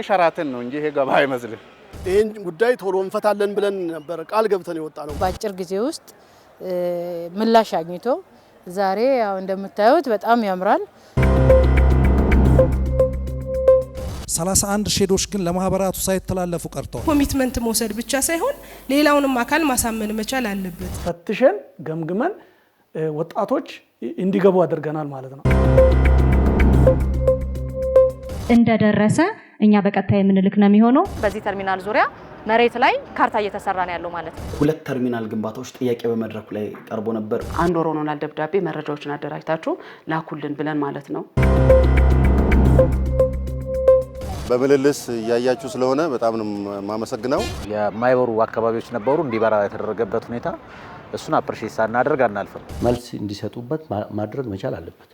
ሸራተን ነው እንጂ ይሄ ገባ አይመስልም። ይሄን ጉዳይ ቶሎ እንፈታለን ብለን ነበር ቃል ገብተን የወጣ ነው። በአጭር ጊዜ ውስጥ ምላሽ አግኝቶ ዛሬ ያው እንደምታዩት በጣም ያምራል። 31 ሼዶች ግን ለማህበራቱ ሳይተላለፉ ቀርተዋል። ኮሚትመንት መውሰድ ብቻ ሳይሆን ሌላውንም አካል ማሳመን መቻል አለበት። ፈትሸን ገምግመን ወጣቶች እንዲገቡ አድርገናል ማለት ነው። እንደደረሰ እኛ በቀጣይ የምንልክ ነው የሚሆነው። በዚህ ተርሚናል ዙሪያ መሬት ላይ ካርታ እየተሰራ ነው ያለው ማለት ነው። ሁለት ተርሚናል ግንባታዎች ጥያቄ በመድረኩ ላይ ቀርቦ ነበር። አንድ ወር ሆኖናል ደብዳቤ መረጃዎችን አደራጅታችሁ ላኩልን ብለን ማለት ነው። በመለለስ ያያችሁ ስለሆነ በጣም ነው ማመሰግናው። የማይበሩ አካባቢዎች ነበሩ እንዲበራ የተደረገበት ሁኔታ እሱን አፕሪሺየት ሳናደርግ አናልፍም። መልስ እንዲሰጡበት ማድረግ መቻል አለበት።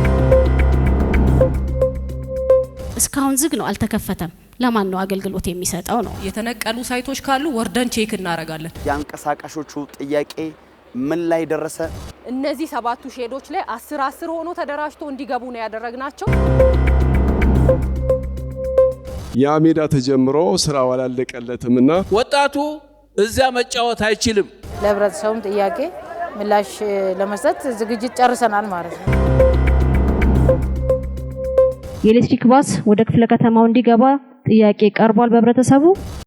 እስካሁን ዝግ ነው፣ አልተከፈተም። ለማን ነው አገልግሎት የሚሰጠው ነው? የተነቀሉ ሳይቶች ካሉ ወርደን ቼክ እናደርጋለን። ያንቀሳቃሾቹ ጥያቄ ምን ላይ ደረሰ? እነዚህ 7 ሼዶች ላይ 10 ሆኖ ተደራጅቶ እንዲገቡ ነው ያደረግናቸው። ያ ሜዳ ተጀምሮ ስራው አላለቀለትምና ወጣቱ እዚያ መጫወት አይችልም። ለህብረተሰቡም ጥያቄ ምላሽ ለመስጠት ዝግጅት ጨርሰናል ማለት ነው። የኤሌክትሪክ ባስ ወደ ክፍለ ከተማው እንዲገባ ጥያቄ ቀርቧል በህብረተሰቡ።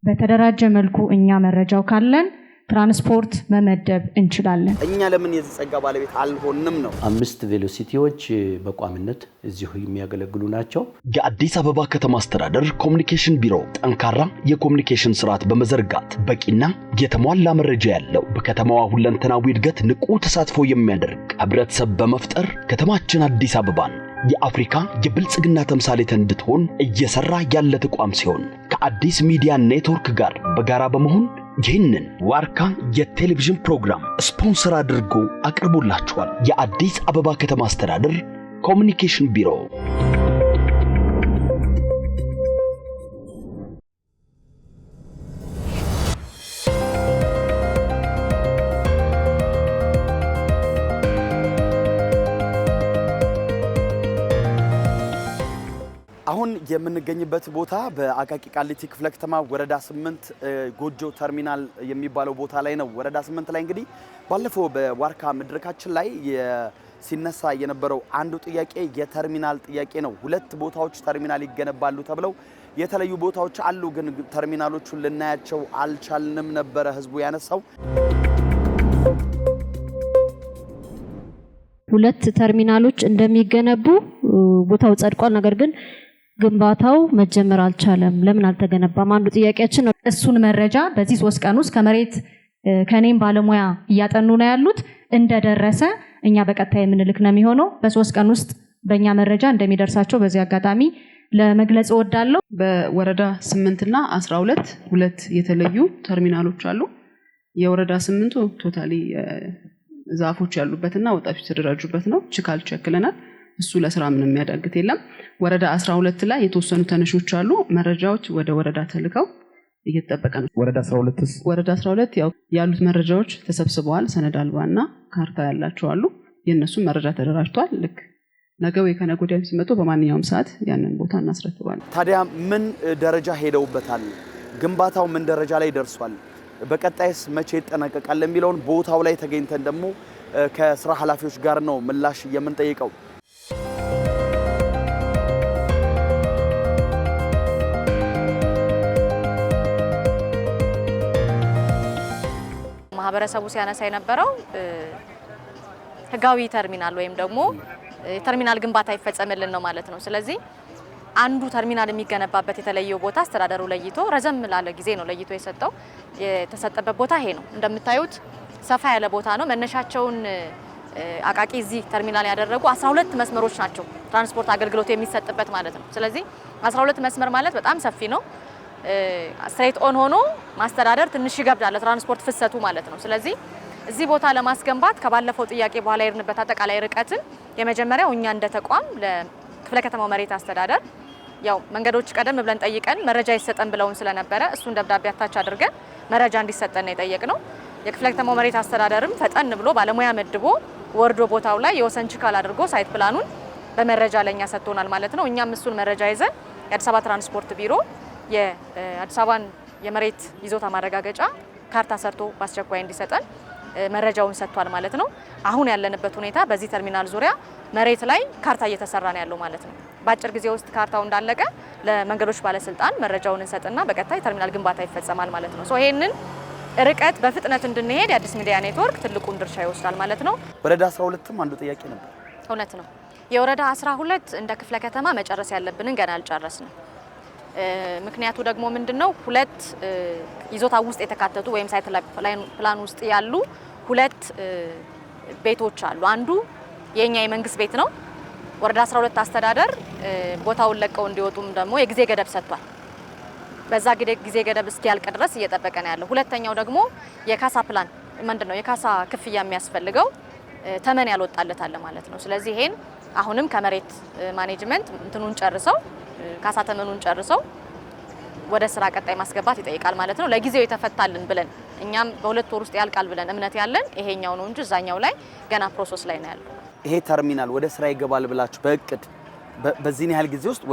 በተደራጀ መልኩ እኛ መረጃው ካለን ትራንስፖርት መመደብ እንችላለን። እኛ ለምን የዚህ ጸጋ ባለቤት አልሆንም ነው? 5 ቬሎሲቲዎች በቋሚነት እዚሁ የሚያገለግሉ ናቸው። የአዲስ አበባ ከተማ አስተዳደር ኮሙኒኬሽን ቢሮ ጠንካራ የኮሙኒኬሽን ስርዓት በመዘርጋት በቂና የተሟላ መረጃ ያለው በከተማዋ ሁለንተናዊ እድገት ንቁ ተሳትፎ የሚያደርግ ህብረተሰብ በመፍጠር ከተማችን አዲስ አበባን የአፍሪካ የብልጽግና ተምሳሌት እንድትሆን እየሰራ ያለ ተቋም ሲሆን ከአዲስ ሚዲያ ኔትወርክ ጋር በጋራ በመሆን ይህንን ዋርካ የቴሌቪዥን ፕሮግራም ስፖንሰር አድርጎ አቅርቦላችኋል። የአዲስ አበባ ከተማ አስተዳደር ኮሙኒኬሽን ቢሮ። አሁን የምንገኝበት ቦታ በአቃቂ ቃሊቲ ክፍለ ከተማ ወረዳ 8 ጎጆ ተርሚናል የሚባለው ቦታ ላይ ነው። ወረዳ 8 ላይ እንግዲህ ባለፈው በዋርካ መድረካችን ላይ ሲነሳ የነበረው አንዱ ጥያቄ የተርሚናል ጥያቄ ነው። 2 ቦታዎች ተርሚናል ይገነባሉ ተብለው የተለዩ ቦታዎች አሉ፣ ግን ተርሚናሎቹን ልናያቸው አልቻልንም ነበረ ህዝቡ ያነሳው። 2 ተርሚናሎች እንደሚገነቡ ቦታው ጸድቋል። ነገር ግን ግንባታው መጀመር አልቻለም። ለምን አልተገነባም? አንዱ ጥያቄያችን ነው። እሱን መረጃ በዚህ 3 ቀን ውስጥ ከመሬት ከኔም ባለሙያ እያጠኑ ነው ያሉት። እንደደረሰ እኛ በቀጣይ የምንልክ ነው የሚሆነው። በ3 ቀን ውስጥ በእኛ መረጃ እንደሚደርሳቸው በዚህ አጋጣሚ ለመግለጽ እወዳለሁ። በወረዳ 8 እና 12 2 የተለዩ ተርሚናሎች አሉ። የወረዳ 8ቱ ቶታሊ ዛፎች ያሉበትና ወጣቶች የተደራጁበት ነው። ችካል ቸክለናል። እሱ ለስራ ምንም የሚያዳግት የለም። ወረዳ 12 ላይ የተወሰኑ ተነሾች አሉ። መረጃዎች ወደ ወረዳ ተልከው እየተጠበቀ ነው። ወረዳ 12 ያው ያሉት መረጃዎች ተሰብስበዋል። ሰነድ አልባና ካርታ ያላቸው አሉ። የነሱ መረጃ ተደራጅቷል። ልክ ነገ ወይ ከነገ ወዲያ ሲመጡ በማንኛውም ሰዓት ያንን ቦታ እናስረክባለን። ታዲያ ምን ደረጃ ሄደውበታል? ግንባታው ምን ደረጃ ላይ ደርሷል? በቀጣይስ መቼ ይጠናቀቃል የሚለውን ቦታው ላይ ተገኝተን ደግሞ ከስራ ኃላፊዎች ጋር ነው ምላሽ የምንጠይቀው። ማህበረሰቡ ሲያነሳ የነበረው ህጋዊ ተርሚናል ወይም ደግሞ ተርሚናል ግንባታ ይፈጸምልን ነው ማለት ነው። ስለዚህ አንዱ ተርሚናል የሚገነባበት የተለየው ቦታ አስተዳደሩ ለይቶ ረዘም ላለ ጊዜ ነው ለይቶ የተሰጠበት ቦታ ይሄ ነው። እንደምታዩት ሰፋ ያለ ቦታ ነው። መነሻቸውን አቃቂ እዚህ ተርሚናል ያደረጉ 12 መስመሮች ናቸው ትራንስፖርት አገልግሎት የሚሰጥበት ማለት ነው። ስለዚህ 12 መስመር ማለት በጣም ሰፊ ነው። ስትሬት ኦን ሆኖ ማስተዳደር ትንሽ ይገብዳል ለትራንስፖርት ፍሰቱ ማለት ነው። ስለዚህ እዚህ ቦታ ለማስገንባት ከባለፈው ጥያቄ በኋላ ይርንበት አጠቃላይ ርቀትን የመጀመሪያው እኛ እንደ ተቋም ለክፍለ ከተማው መሬት አስተዳደር ያው መንገዶች ቀደም ብለን ጠይቀን መረጃ ይሰጠን ብለውን ስለነበረ እሱን ደብዳቤ አታች አድርገን መረጃ እንዲሰጠን ነው የጠየቅነው። የክፍለ ከተማው መሬት አስተዳደርም ፈጠን ብሎ ባለሙያ መድቦ ወርዶ ቦታው ላይ የወሰን ችካል አድርጎ ሳይት ፕላኑን በመረጃ ለኛ ሰጥቶናል ማለት ነው። እኛም እሱን መረጃ ይዘን የአዲስ አበባ ትራንስፖርት ቢሮ የአዲስ አበባን የመሬት ይዞታ ማረጋገጫ ካርታ ሰርቶ በአስቸኳይ እንዲሰጠን መረጃውን ሰጥቷል ማለት ነው። አሁን ያለንበት ሁኔታ በዚህ ተርሚናል ዙሪያ መሬት ላይ ካርታ እየተሰራ ነው ያለው ማለት ነው። በአጭር ጊዜ ውስጥ ካርታው እንዳለቀ ለመንገዶች ባለስልጣን መረጃውን እንሰጥና በቀጣይ ተርሚናል ግንባታ ይፈጸማል ማለት ነው። ይሄንን ርቀት በፍጥነት እንድንሄድ የአዲስ ሚዲያ ኔትወርክ ትልቁን ድርሻ ይወስዳል ማለት ነው። ወረዳ 12ም አንዱ ጥያቄ ነበር። እውነት ነው። የወረዳ 12 እንደ ክፍለ ከተማ መጨረስ ያለብንን ገና አልጨረስንም። ምክንያቱ ደግሞ ምንድነው? ሁለት ይዞታ ውስጥ የተካተቱ ወይም ሳይት ፕላን ውስጥ ያሉ ሁለት ቤቶች አሉ። አንዱ የኛ የመንግስት ቤት ነው። ወረዳ 12 አስተዳደር ቦታውን ለቀው እንዲወጡም ደግሞ የጊዜ ገደብ ሰጥቷል። በዛ ጊዜ ገደብ እስኪያልቅ ድረስ እየጠበቀ ነው ያለው። ሁለተኛው ደግሞ የካሳ ፕላን ምንድነው? የካሳ ክፍያ የሚያስፈልገው ተመን ያልወጣለት አለ ማለት ነው። ስለዚህ ይሄን አሁንም ከመሬት ማኔጅመንት እንትኑን ጨርሰው ካሳ ተመኑን ጨርሰው ወደ ስራ ቀጣይ ማስገባት ይጠይቃል ማለት ነው። ለጊዜው የተፈታልን ብለን እኛም በሁለት ወር ውስጥ ያልቃል ብለን እምነት ያለን ይሄኛው ነው እንጂ እዛኛው ላይ ገና ፕሮሰስ ላይ ነው ያለው። ይሄ ተርሚናል ወደ ስራ ይገባል ብላችሁ በእቅድ በዚህ ያህል ጊዜ ውስጥ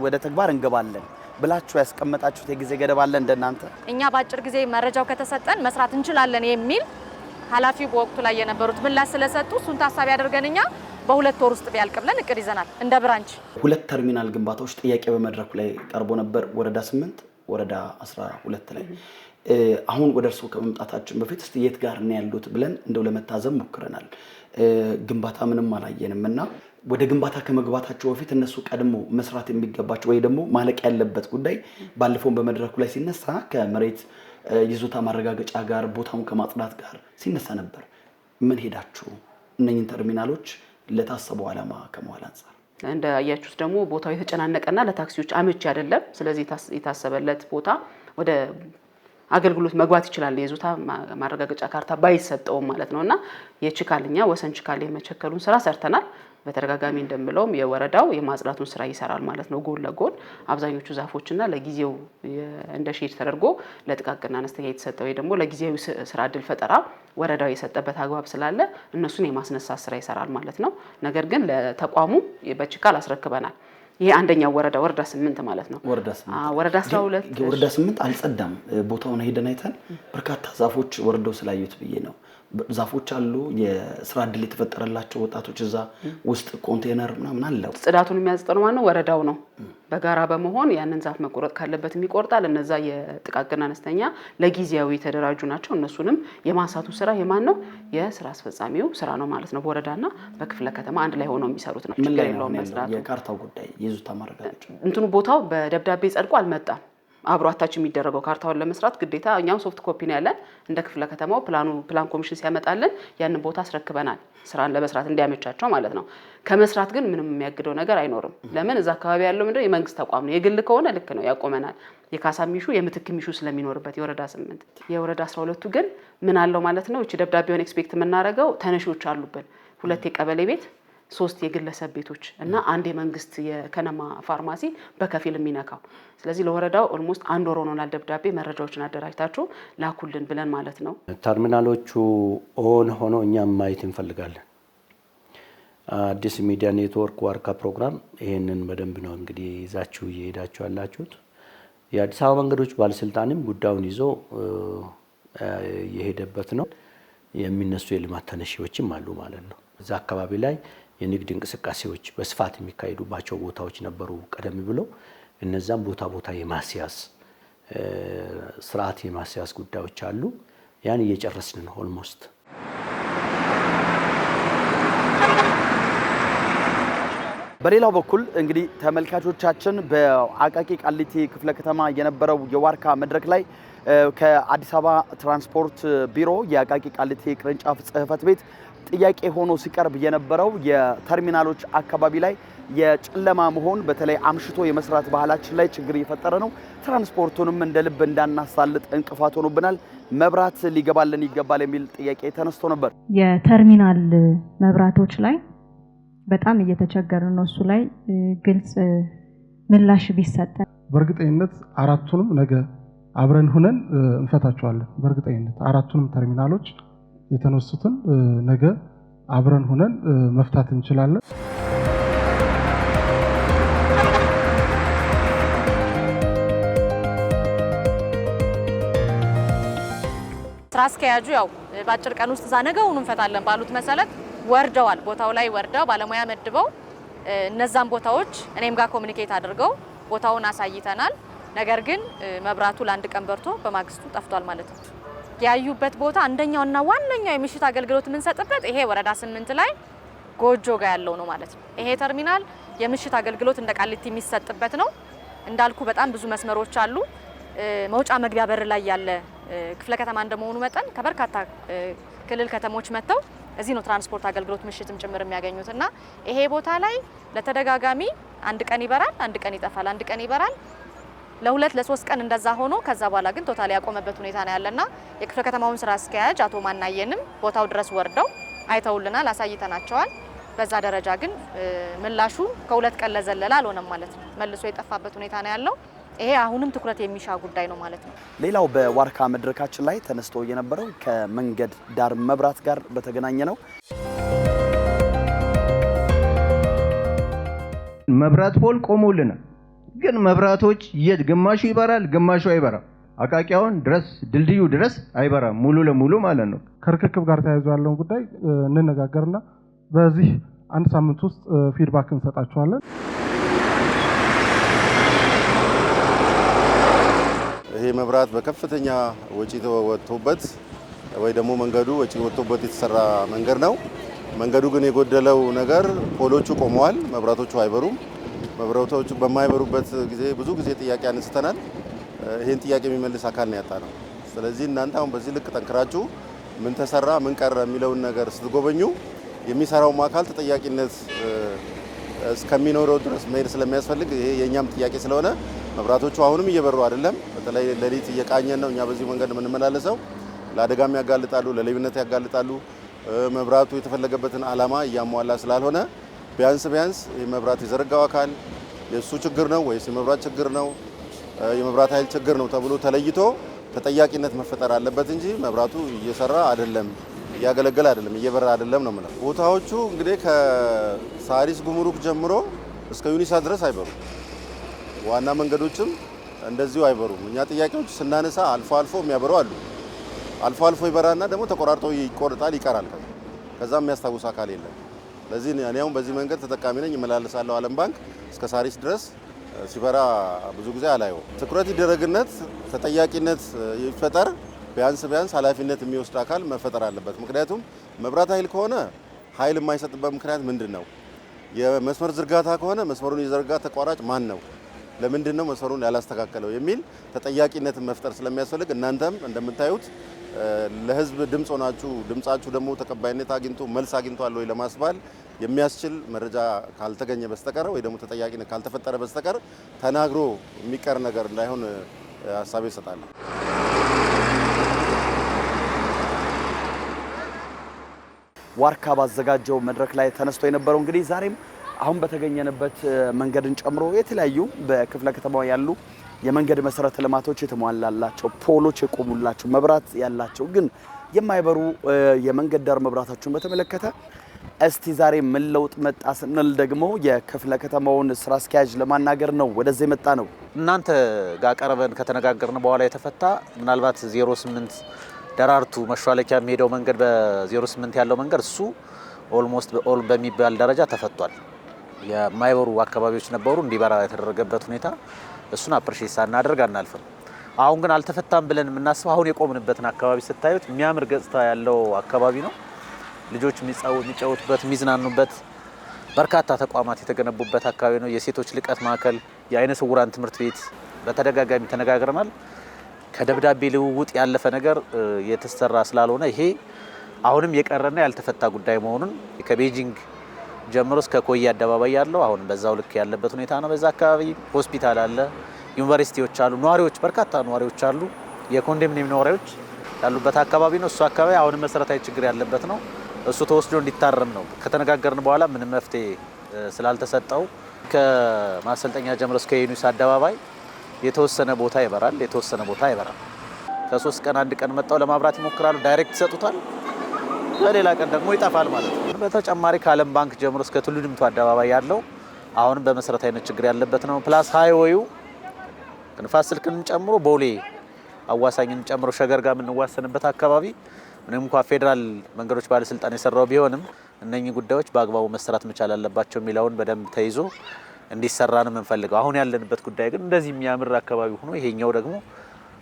ወደ ተግባር እንገባለን ብላችሁ ያስቀመጣችሁት የጊዜ ገደብ አለ እንደናንተ? እኛ በአጭር ጊዜ መረጃው ከተሰጠን መስራት እንችላለን የሚል ኃላፊው በወቅቱ ላይ የነበሩት ምላሽ ስለሰጡ እሱን ታሳቢ አድርገን እኛ በሁለት ወር ውስጥ ቢያልቅ ብለን እቅድ ይዘናል እንደ ብራንች። ሁለት ተርሚናል ግንባታዎች ጥያቄ በመድረኩ ላይ ቀርቦ ነበር፣ ወረዳ 8 ወረዳ 12 ላይ። አሁን ወደ እርሱ ከመምጣታችን በፊት እስቲ የት ጋር ነው ያሉት ብለን እንደው ለመታዘብ ሞክረናል። ግንባታ ምንም አላየንምና ወደ ግንባታ ከመግባታቸው በፊት እነሱ ቀድሞ መስራት የሚገባቸው ወይ ደግሞ ማለቅ ያለበት ጉዳይ ባለፈው በመድረኩ ላይ ሲነሳ ከመሬት ይዞታ ማረጋገጫ ጋር ቦታውን ከማጽዳት ጋር ሲነሳ ነበር። ምን ሄዳችሁ እነኝን ተርሚናሎች ለታሰበው ዓላማ ከመዋል አንፃር? እንደ አያችሁት ደግሞ ቦታው የተጨናነቀና ለታክሲዎች አመቺ አይደለም። ስለዚህ የታሰበለት ቦታ ወደ አገልግሎት መግባት ይችላል የይዞታ ማረጋገጫ ካርታ ባይሰጠውም ማለት ነውና የችካልኛ ወሰን ችካል የመቸከሉን ስራ ሰርተናል። በተደጋጋሚ እንደምለውም የወረዳው የማጽዳቱን ስራ ይሰራል ማለት ነው። ጎን ለጎን አብዛኞቹ ዛፎችና ለጊዜው እንደ ሼድ ተደርጎ ለጥቃቅንና አነስተኛ የተሰጠው ወይ ደግሞ ለጊዜው ስራ እድል ፈጠራ ወረዳው የሰጠበት አግባብ ስላለ እነሱን የማስነሳት ስራ ይሰራል ማለት ነው። ነገር ግን ለተቋሙ በችካል አስረክበናል። ይሄ አንደኛው ወረዳ 8 ማለት ነው። ወረዳ 8 አልጸዳም። ቦታውን ሄደን አይተን በርካታ ዛፎች ወርደው ስላዩት ብዬ ነው። ዛፎች አሉ፣ የስራ እድል የተፈጠረላቸው ወጣቶች እዛ ውስጥ ኮንቴነር ምናምን አለው። ጽዳቱን የሚያስጠነው ማን ነው? ወረዳው ነው። በጋራ በመሆን ያንን ዛፍ መቆረጥ ካለበት የሚቆርጣል። እነዛ የጥቃቅንና አነስተኛ ለጊዜያዊ የተደራጁ ናቸው። እነሱንም የማንሳቱ ስራ የማን ነው? የስራ አስፈጻሚው ስራ ነው ማለት ነው። በወረዳና በክፍለ ከተማ አንድ ላይ ሆነው የሚሰሩት ነው። ችግር የለውም መስራቱ። የካርታው ጉዳይ ይዙታ ማረጋገጫ እንትኑ ቦታው በደብዳቤ ጸድቆ አልመጣም። አብሮ አታች የሚደረገው ካርታውን ለመስራት ግዴታ እኛው ሶፍት ኮፒ ነው ያለን። እንደ ክፍለ ከተማው ፕላን ኮሚሽን ሲያመጣልን ያንን ቦታ አስረክበናል፣ ስራን ለመስራት እንዲያመቻቸው ማለት ነው። ከመስራት ግን ምንም የሚያግደው ነገር አይኖርም። ለምን እዛ አካባቢ ያለው ምንድነው የመንግስት ተቋም ነው። የግል ከሆነ ልክ ነው ያቆመናል። የካሳ ሚሹ የምትክ ሚሹ ስለሚኖርበት የወረዳ 8 የወረዳ 12ቱ ግን ምን አለው ማለት ነው። እቺ ደብዳቤውን ኤክስፔክት የምናደርገው ተነሺዎች አሉብን። 2 የቀበሌ ቤት፣ 3 የግለሰብ ቤቶች እና 1 የመንግስት የከነማ ፋርማሲ በከፊል የሚነካው። ስለዚህ ለወረዳው ኦልሞስት 1 ወር ሆኖናል። ደብዳቤ መረጃዎችን አደራጅታችሁ ላኩልን ብለን ማለት ነው። ተርሚናሎቹ ኦን ሆኖ እኛም ማየት እንፈልጋለን። አዲስ ሚዲያ ኔትወርክ ዋርካ ፕሮግራም ይሄንን በደንብ ነው እንግዲህ ይዛችሁ እየሄዳችሁ ያላችሁት። የአዲስ አበባ መንገዶች ባለስልጣንም ጉዳዩን ይዞ የሄደበት ነው። የሚነሱ የልማት ተነሺዎችም አሉ ማለት ነው። እዛ አካባቢ ላይ የንግድ እንቅስቃሴዎች በስፋት የሚካሄዱባቸው ቦታዎች ነበሩ ቀደም ብሎ። እነዛም ቦታ የማስያዝ ስርዓት የማስያዝ ጉዳዮች አሉ። ያን እየጨረስን ነው ኦልሞስት። በሌላው በኩል እንግዲህ ተመልካቾቻችን በአቃቂ ቃሊቲ ክፍለ ከተማ የነበረው የዋርካ መድረክ ላይ ከአዲስ አበባ ትራንስፖርት ቢሮ የአቃቂ ቃሊቲ ቅርንጫፍ ጽህፈት ቤት ጥያቄ ሆኖ ሲቀርብ የነበረው የተርሚናሎች አካባቢ ላይ የጨለማ መሆን በተለይ አምሽቶ የመስራት ባህላችን ላይ ችግር እየፈጠረ ነው። ትራንስፖርቱንም እንደ ልብ እንዳናሳልጥ እንቅፋት ሆኖብናል። መብራት ሊገባልን ይገባል የሚል ጥያቄ ተነስቶ ነበር። የተርሚናል መብራቶች ላይ በጣም እየተቸገርን ነው። እሱ ላይ ግልጽ ምላሽ ቢሰጠን በእርግጠኝነት አራቱንም ነገ አብረን ሆነን እንፈታቸዋለን። በእርግጠኝነት አራቱንም ተርሚናሎች የተነሱትን ነገ አብረን ሆነን መፍታት እንችላለን። አስኪያጁ ያው በአጭር ቀን ውስጥ ነገውኑ እንፈታለን ባሉት መሰረት ወርደዋል። ቦታው ላይ ወርደው ባለሙያ መድበው እነዛን ቦታዎች እኔም ጋር ኮሙኒኬት አድርገው ቦታውን አሳይተናል። ነገር ግን መብራቱ ለአንድ ቀን በርቶ በማግስቱ ጠፍቷል ማለት ነው። ያዩበት ቦታ አንደኛውና ዋነኛው የምሽት አገልግሎት የምንሰጥበት ይሄ ወረዳ 8 ላይ ጎጆ ጋር ያለው ነው ማለት ነው። ይሄ ተርሚናል የምሽት አገልግሎት እንደ ቃሊቲ የሚሰጥበት ነው። እንዳልኩ በጣም ብዙ መስመሮች አሉ። መውጫ መግቢያ በር ላይ ያለ ክፍለ ከተማ እንደመሆኑ መጠን ከበርካታ ክልል ከተሞች መጥተው እዚህ ነው ትራንስፖርት አገልግሎት ምሽትም ጭምር የሚያገኙትና ይሄ ቦታ ላይ ለተደጋጋሚ አንድ ቀን ይበራል፣ አንድ ቀን ይጠፋል፣ አንድ ቀን ይበራል ለሁለት ለሶስት ቀን እንደዛ ሆኖ ከዛ በኋላ ግን ቶታሊ ያቆመበት ሁኔታ ነው ያለና የክፍለ ከተማውን ስራ አስኪያጅ አቶ ማናየንም ቦታው ድረስ ወርደው አይተውልናል፣ አሳይተናቸዋል። በዛ ደረጃ ግን ምላሹ ከሁለት ቀን ለዘለለ አልሆነም ማለት ነው። መልሶ የጠፋበት ሁኔታ ነው ያለው። ይሄ አሁንም ትኩረት የሚሻ ጉዳይ ነው ማለት ነው። ሌላው በዋርካ መድረካችን ላይ ተነስቶ የነበረው ከመንገድ ዳር መብራት ጋር በተገናኘ ነው። መብራት ፖል ቆሞልናል፣ ግን መብራቶች የት ግማሹ ይበራል፣ ግማሹ አይበራም። አቃቂያውን ድረስ ድልድዩ ድረስ አይበራም ሙሉ ለሙሉ ማለት ነው። ከርክክብ ጋር ተያይዞ ያለውን ጉዳይ እንነጋገርና በዚህ አንድ ሳምንት ውስጥ ፊድባክ እንሰጣቸዋለን። ይሄ መብራት በከፍተኛ ወጪ ተወጥቶበት ወይ ደግሞ መንገዱ ወጪ ወጥቶበት የተሰራ መንገድ ነው። መንገዱ ግን የጎደለው ነገር ፖሎቹ ቆመዋል፣ መብራቶቹ አይበሩም። መብራቶቹ በማይበሩበት ጊዜ ብዙ ጊዜ ጥያቄ አንስተናል። ይሄን ጥያቄ የሚመልስ አካል ነው ያጣነው። ስለዚህ እናንተ አሁን በዚህ ልክ ጠንክራችሁ ምን ተሰራ ምን ቀረ የሚለውን ነገር ስትጎበኙ የሚሰራው አካል ተጠያቂነት እስከሚኖረው ድረስ መሄድ ስለሚያስፈልግ ይሄ የኛም ጥያቄ ስለሆነ መብራቶቹ አሁንም እየበሩ አይደለም። በተለይ ሌሊት እየቃኘን ነው እኛ በዚህ መንገድ የምንመላለሰው። ለአደጋም ያጋልጣሉ፣ ለሌብነት ያጋልጣሉ። መብራቱ የተፈለገበትን ዓላማ እያሟላ ስላልሆነ ቢያንስ ይህ መብራት የዘረጋው አካል የእሱ ችግር ነው ወይስ የመብራት ችግር ነው የመብራት ኃይል ችግር ነው ተብሎ ተለይቶ ተጠያቂነት መፈጠር አለበት እንጂ መብራቱ እየሰራ አይደለም፣ እያገለገለ አይደለም፣ እየበራ አይደለም ነው ማለት። ቦታዎቹ እንግዲህ ከሳሪስ ጉምሩክ ጀምሮ እስከ ዩኒሳ ድረስ አይበሩም። ዋና መንገዶችም እንደዚሁ አይበሩም። እኛ ጥያቄዎች ስናነሳ አልፎ የሚያበሩ አሉ። አልፎ ይበራና ደግሞ ተቆራርጦ ይቆርጣል፣ ይቀራል። ከዛ የሚያስታውስ አካል የለም። ስለዚህ እኔ አሁን በዚህ መንገድ ተጠቃሚ ነኝ፣ እመላለሳለሁ። ዓለም ባንክ እስከ ሳሪስ ድረስ ሲበራ ብዙ ጊዜ አላየው። ትኩረት ይደረግነት፣ ተጠያቂነት ይፈጠር። ቢያንስ ኃላፊነት የሚወስድ አካል መፈጠር አለበት። ምክንያቱም መብራት ኃይል ከሆነ ኃይል የማይሰጥበት ምክንያት ምንድን ነው? የመስመር ዝርጋታ ከሆነ መስመሩን የዘረጋ ተቋራጭ ማን ነው? ለምንድን ነው መስመሩን ያላስተካከለው የሚል ተጠያቂነትን መፍጠር ስለሚያስፈልግ እናንተም እንደምታዩት ለህዝብ ድምጽ ሆናችሁ ድምጻችሁ ደግሞ ተቀባይነት አግኝቶ መልስ አግኝቷል ወይ ለማስባል የሚያስችል መረጃ ካልተገኘ በስተቀር ወይ ደግሞ ተጠያቂነት ካልተፈጠረ በስተቀር ተናግሮ የሚቀር ነገር እንዳይሆን ሀሳብ ይሰጣል። ዋርካ ባዘጋጀው መድረክ ላይ ተነስቶ የነበረው እንግዲህ ዛሬም አሁን በተገኘንበት መንገድን ጨምሮ የተለያዩ በክፍለ ከተማው ያሉ የመንገድ መሰረተ ልማቶች የተሟላላቸው ፖሎች የቆሙላቸው መብራት ያላቸው ግን የማይበሩ የመንገድ ዳር መብራቶችን በተመለከተ እስቲ ዛሬ ምን ለውጥ መጣ ስንል ደግሞ የክፍለ ከተማውን ስራ አስኪያጅ ለማናገር ነው ወደዚህ መጣ ነው። እናንተ ጋር ቀርበን ከተነጋገርን በኋላ የተፈታ ምናልባት 08 ደራርቱ መሿለኪያ የሚሄደው መንገድ በ08 ያለው መንገድ እሱ ኦልሞስት ኦል በሚባል ደረጃ ተፈቷል። የማይበሩ አካባቢዎች ነበሩ እንዲበራ የተደረገበት ሁኔታ እሱን አፕሪሺየት ሳናደርግ አናልፍም። አሁን ግን አልተፈታም ብለን የምናስበው አሁን የቆምንበትን አካባቢ ስታዩት የሚያምር ገጽታ ያለው አካባቢ ነው። ልጆች የሚጫወቱበት የሚዝናኑበት በርካታ ተቋማት የተገነቡበት አካባቢ ነው። የሴቶች ልቀት ማዕከል፣ የአይነ ስውራን ትምህርት ቤት በተደጋጋሚ ተነጋግረናል። ከደብዳቤ ልውውጥ ያለፈ ነገር የተሰራ ስላልሆነ ይሄ አሁንም የቀረና ያልተፈታ ጉዳይ መሆኑን ከቤጂንግ ጀምሮ እስከ ኮዬ አደባባይ ያለው አሁን በዛው ልክ ያለበት ሁኔታ ነው። በዛ አካባቢ ሆስፒታል አለ፣ ዩኒቨርሲቲዎች አሉ፣ ነዋሪዎች በርካታ ነዋሪዎች አሉ፣ የኮንዶሚኒየም ነዋሪዎች ያሉበት አካባቢ ነው። እሱ አካባቢ አሁን መሰረታዊ ችግር ያለበት ነው። እሱ ተወስዶ እንዲታረም ነው ከተነጋገርን በኋላ ምንም መፍትሄ ስላልተሰጠው ከማሰልጠኛ ጀምሮ እስከ ዩኒስ አደባባይ የተወሰነ ቦታ ይበራል፣ የተወሰነ ቦታ አይበራም። ከ3 ቀን አንድ ቀን መጣው ለማብራት ይሞክራሉ፣ ዳይሬክት ይሰጡታል። በሌላ ቀን ደግሞ ይጠፋል ማለት ነው። በተጨማሪ ከዓለም ባንክ ጀምሮ እስከ ቱሉ ዲምቱ አደባባይ ያለው አሁንም በመሰረታዊነት ችግር ያለበት ነው። ፕላስ ሃይዌዩ ንፋስ ስልክን ጨምሮ ቦሌ አዋሳኝን ጨምሮ ሸገር ጋር የምንዋሰንበት አካባቢ ምንም እንኳን ፌዴራል መንገዶች ባለስልጣን የሰራው ቢሆንም እነኚህ ጉዳዮች በአግባቡ መሰራት መቻል አለባቸው የሚለውን በደንብ ተይዞ እንዲሰራ ነው የምንፈልገው። አሁን ያለንበት ጉዳይ ግን እንደዚህ የሚያምር አካባቢ ሆኖ ይሄኛው ደግሞ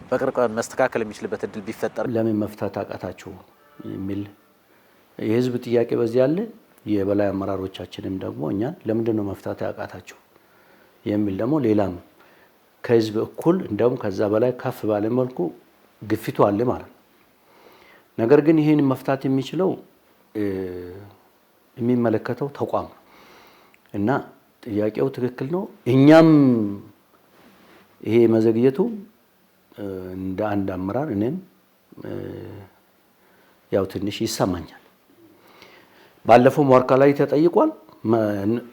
በቅርብ መስተካከል የሚችልበት እድል ቢፈጠር ለምን መፍታት አቃታቸው የሚል የህዝብ ጥያቄ በዚህ አለ። የበላይ አመራሮቻችንም ደግሞ እኛን ለምንድን ነው መፍታት ያቃታቸው የሚል ደግሞ ሌላም ከህዝብ እኩል እንደውም ከዛ በላይ ከፍ ባለ መልኩ ግፊቱ አለ ማለት ነው። ነገር ግን ይሄን መፍታት የሚችለው የሚመለከተው ተቋም እና ጥያቄው ትክክል ነው። እኛም ይሄ መዘግየቱ እንደ አንድ አመራር እኔም ያው ትንሽ ይሰማኛል። ባለፈው ዋርካ ላይ ተጠይቋል።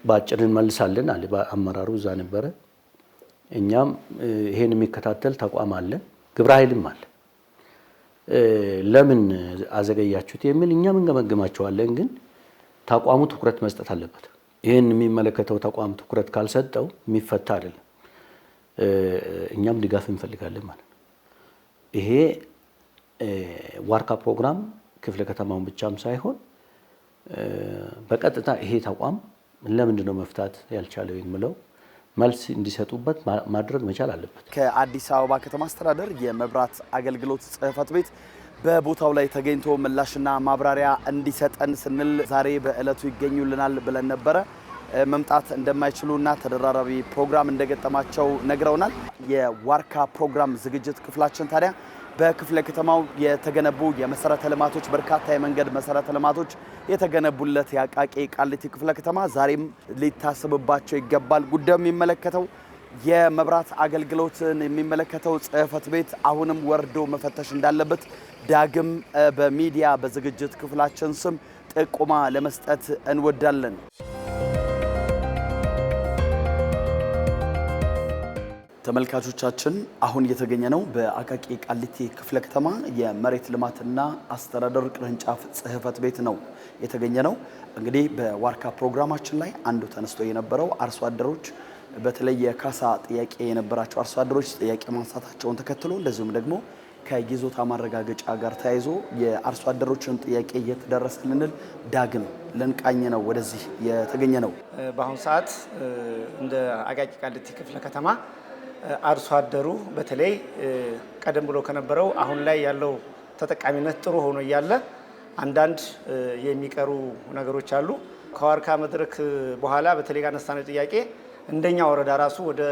ባጭር እንመልሳለን አለ አመራሩ እዛ ነበረ። እኛም ይሄን የሚከታተል ተቋም አለ፣ ግብረ ኃይልም አለ። ለምን አዘገያችሁት የሚል እኛም እንገመግማቸዋለን። ግን ተቋሙ ትኩረት መስጠት አለበት። ይሄን የሚመለከተው ተቋም ትኩረት ካልሰጠው የሚፈታ አይደለም። እኛም ድጋፍ እንፈልጋለን ማለት ነው። ይሄ ዋርካ ፕሮግራም ክፍለ ከተማውን ብቻም ሳይሆን በቀጥታ ይሄ ተቋም ለምንድን ነው መፍታት ያልቻለው የሚለው መልስ እንዲሰጡበት ማድረግ መቻል አለበት። ከአዲስ አበባ ከተማ አስተዳደር የመብራት አገልግሎት ጽሕፈት ቤት በቦታው ላይ ተገኝቶ ምላሽና ማብራሪያ እንዲሰጠን ስንል ዛሬ በእለቱ ይገኙልናል ብለን ነበረ። መምጣት እንደማይችሉና ተደራራቢ ፕሮግራም እንደገጠማቸው ነግረውናል። የዋርካ ፕሮግራም ዝግጅት ክፍላችን ታዲያ በክፍለ ከተማው የተገነቡ የመሰረተ ልማቶች በርካታ የመንገድ መሰረተ ልማቶች የተገነቡለት የአቃቂ ቃሊቲ ክፍለ ከተማ ዛሬም ሊታሰብባቸው ይገባል። ጉዳዩ የሚመለከተው የመብራት አገልግሎትን የሚመለከተው ጽሕፈት ቤት አሁንም ወርዶ መፈተሽ እንዳለበት ዳግም በሚዲያ በዝግጅት ክፍላችን ስም ጥቆማ ለመስጠት እንወዳለን። ተመልካቾቻችን አሁን እየተገኘ ነው በአቃቂ ቃሊቲ ክፍለ ከተማ የመሬት ልማትና አስተዳደር ቅርንጫፍ ጽሕፈት ቤት ነው የተገኘ ነው። እንግዲህ በዋርካ ፕሮግራማችን ላይ አንዱ ተነስቶ የነበረው አርሶ አደሮች በተለይ የካሳ ጥያቄ የነበራቸው አርሶ አደሮች ጥያቄ ማንሳታቸውን ተከትሎ እንደዚሁም ደግሞ ከይዞታ ማረጋገጫ ጋር ተያይዞ የአርሶ አደሮችን ጥያቄ እየተደረሰልን ዳግም ለንቃኝ ነው ወደዚህ የተገኘ ነው። በአሁኑ ሰዓት እንደ አቃቂ ቃሊቲ ክፍለ ከተማ አርሶ አደሩ በተለይ ቀደም ብሎ ከነበረው አሁን ላይ ያለው ተጠቃሚነት ጥሩ ሆኖ እያለ አንዳንድ የሚቀሩ ነገሮች አሉ። ከዋርካ መድረክ በኋላ በተለይ አነሳነው ጥያቄ እንደኛ ወረዳ ራሱ ወደ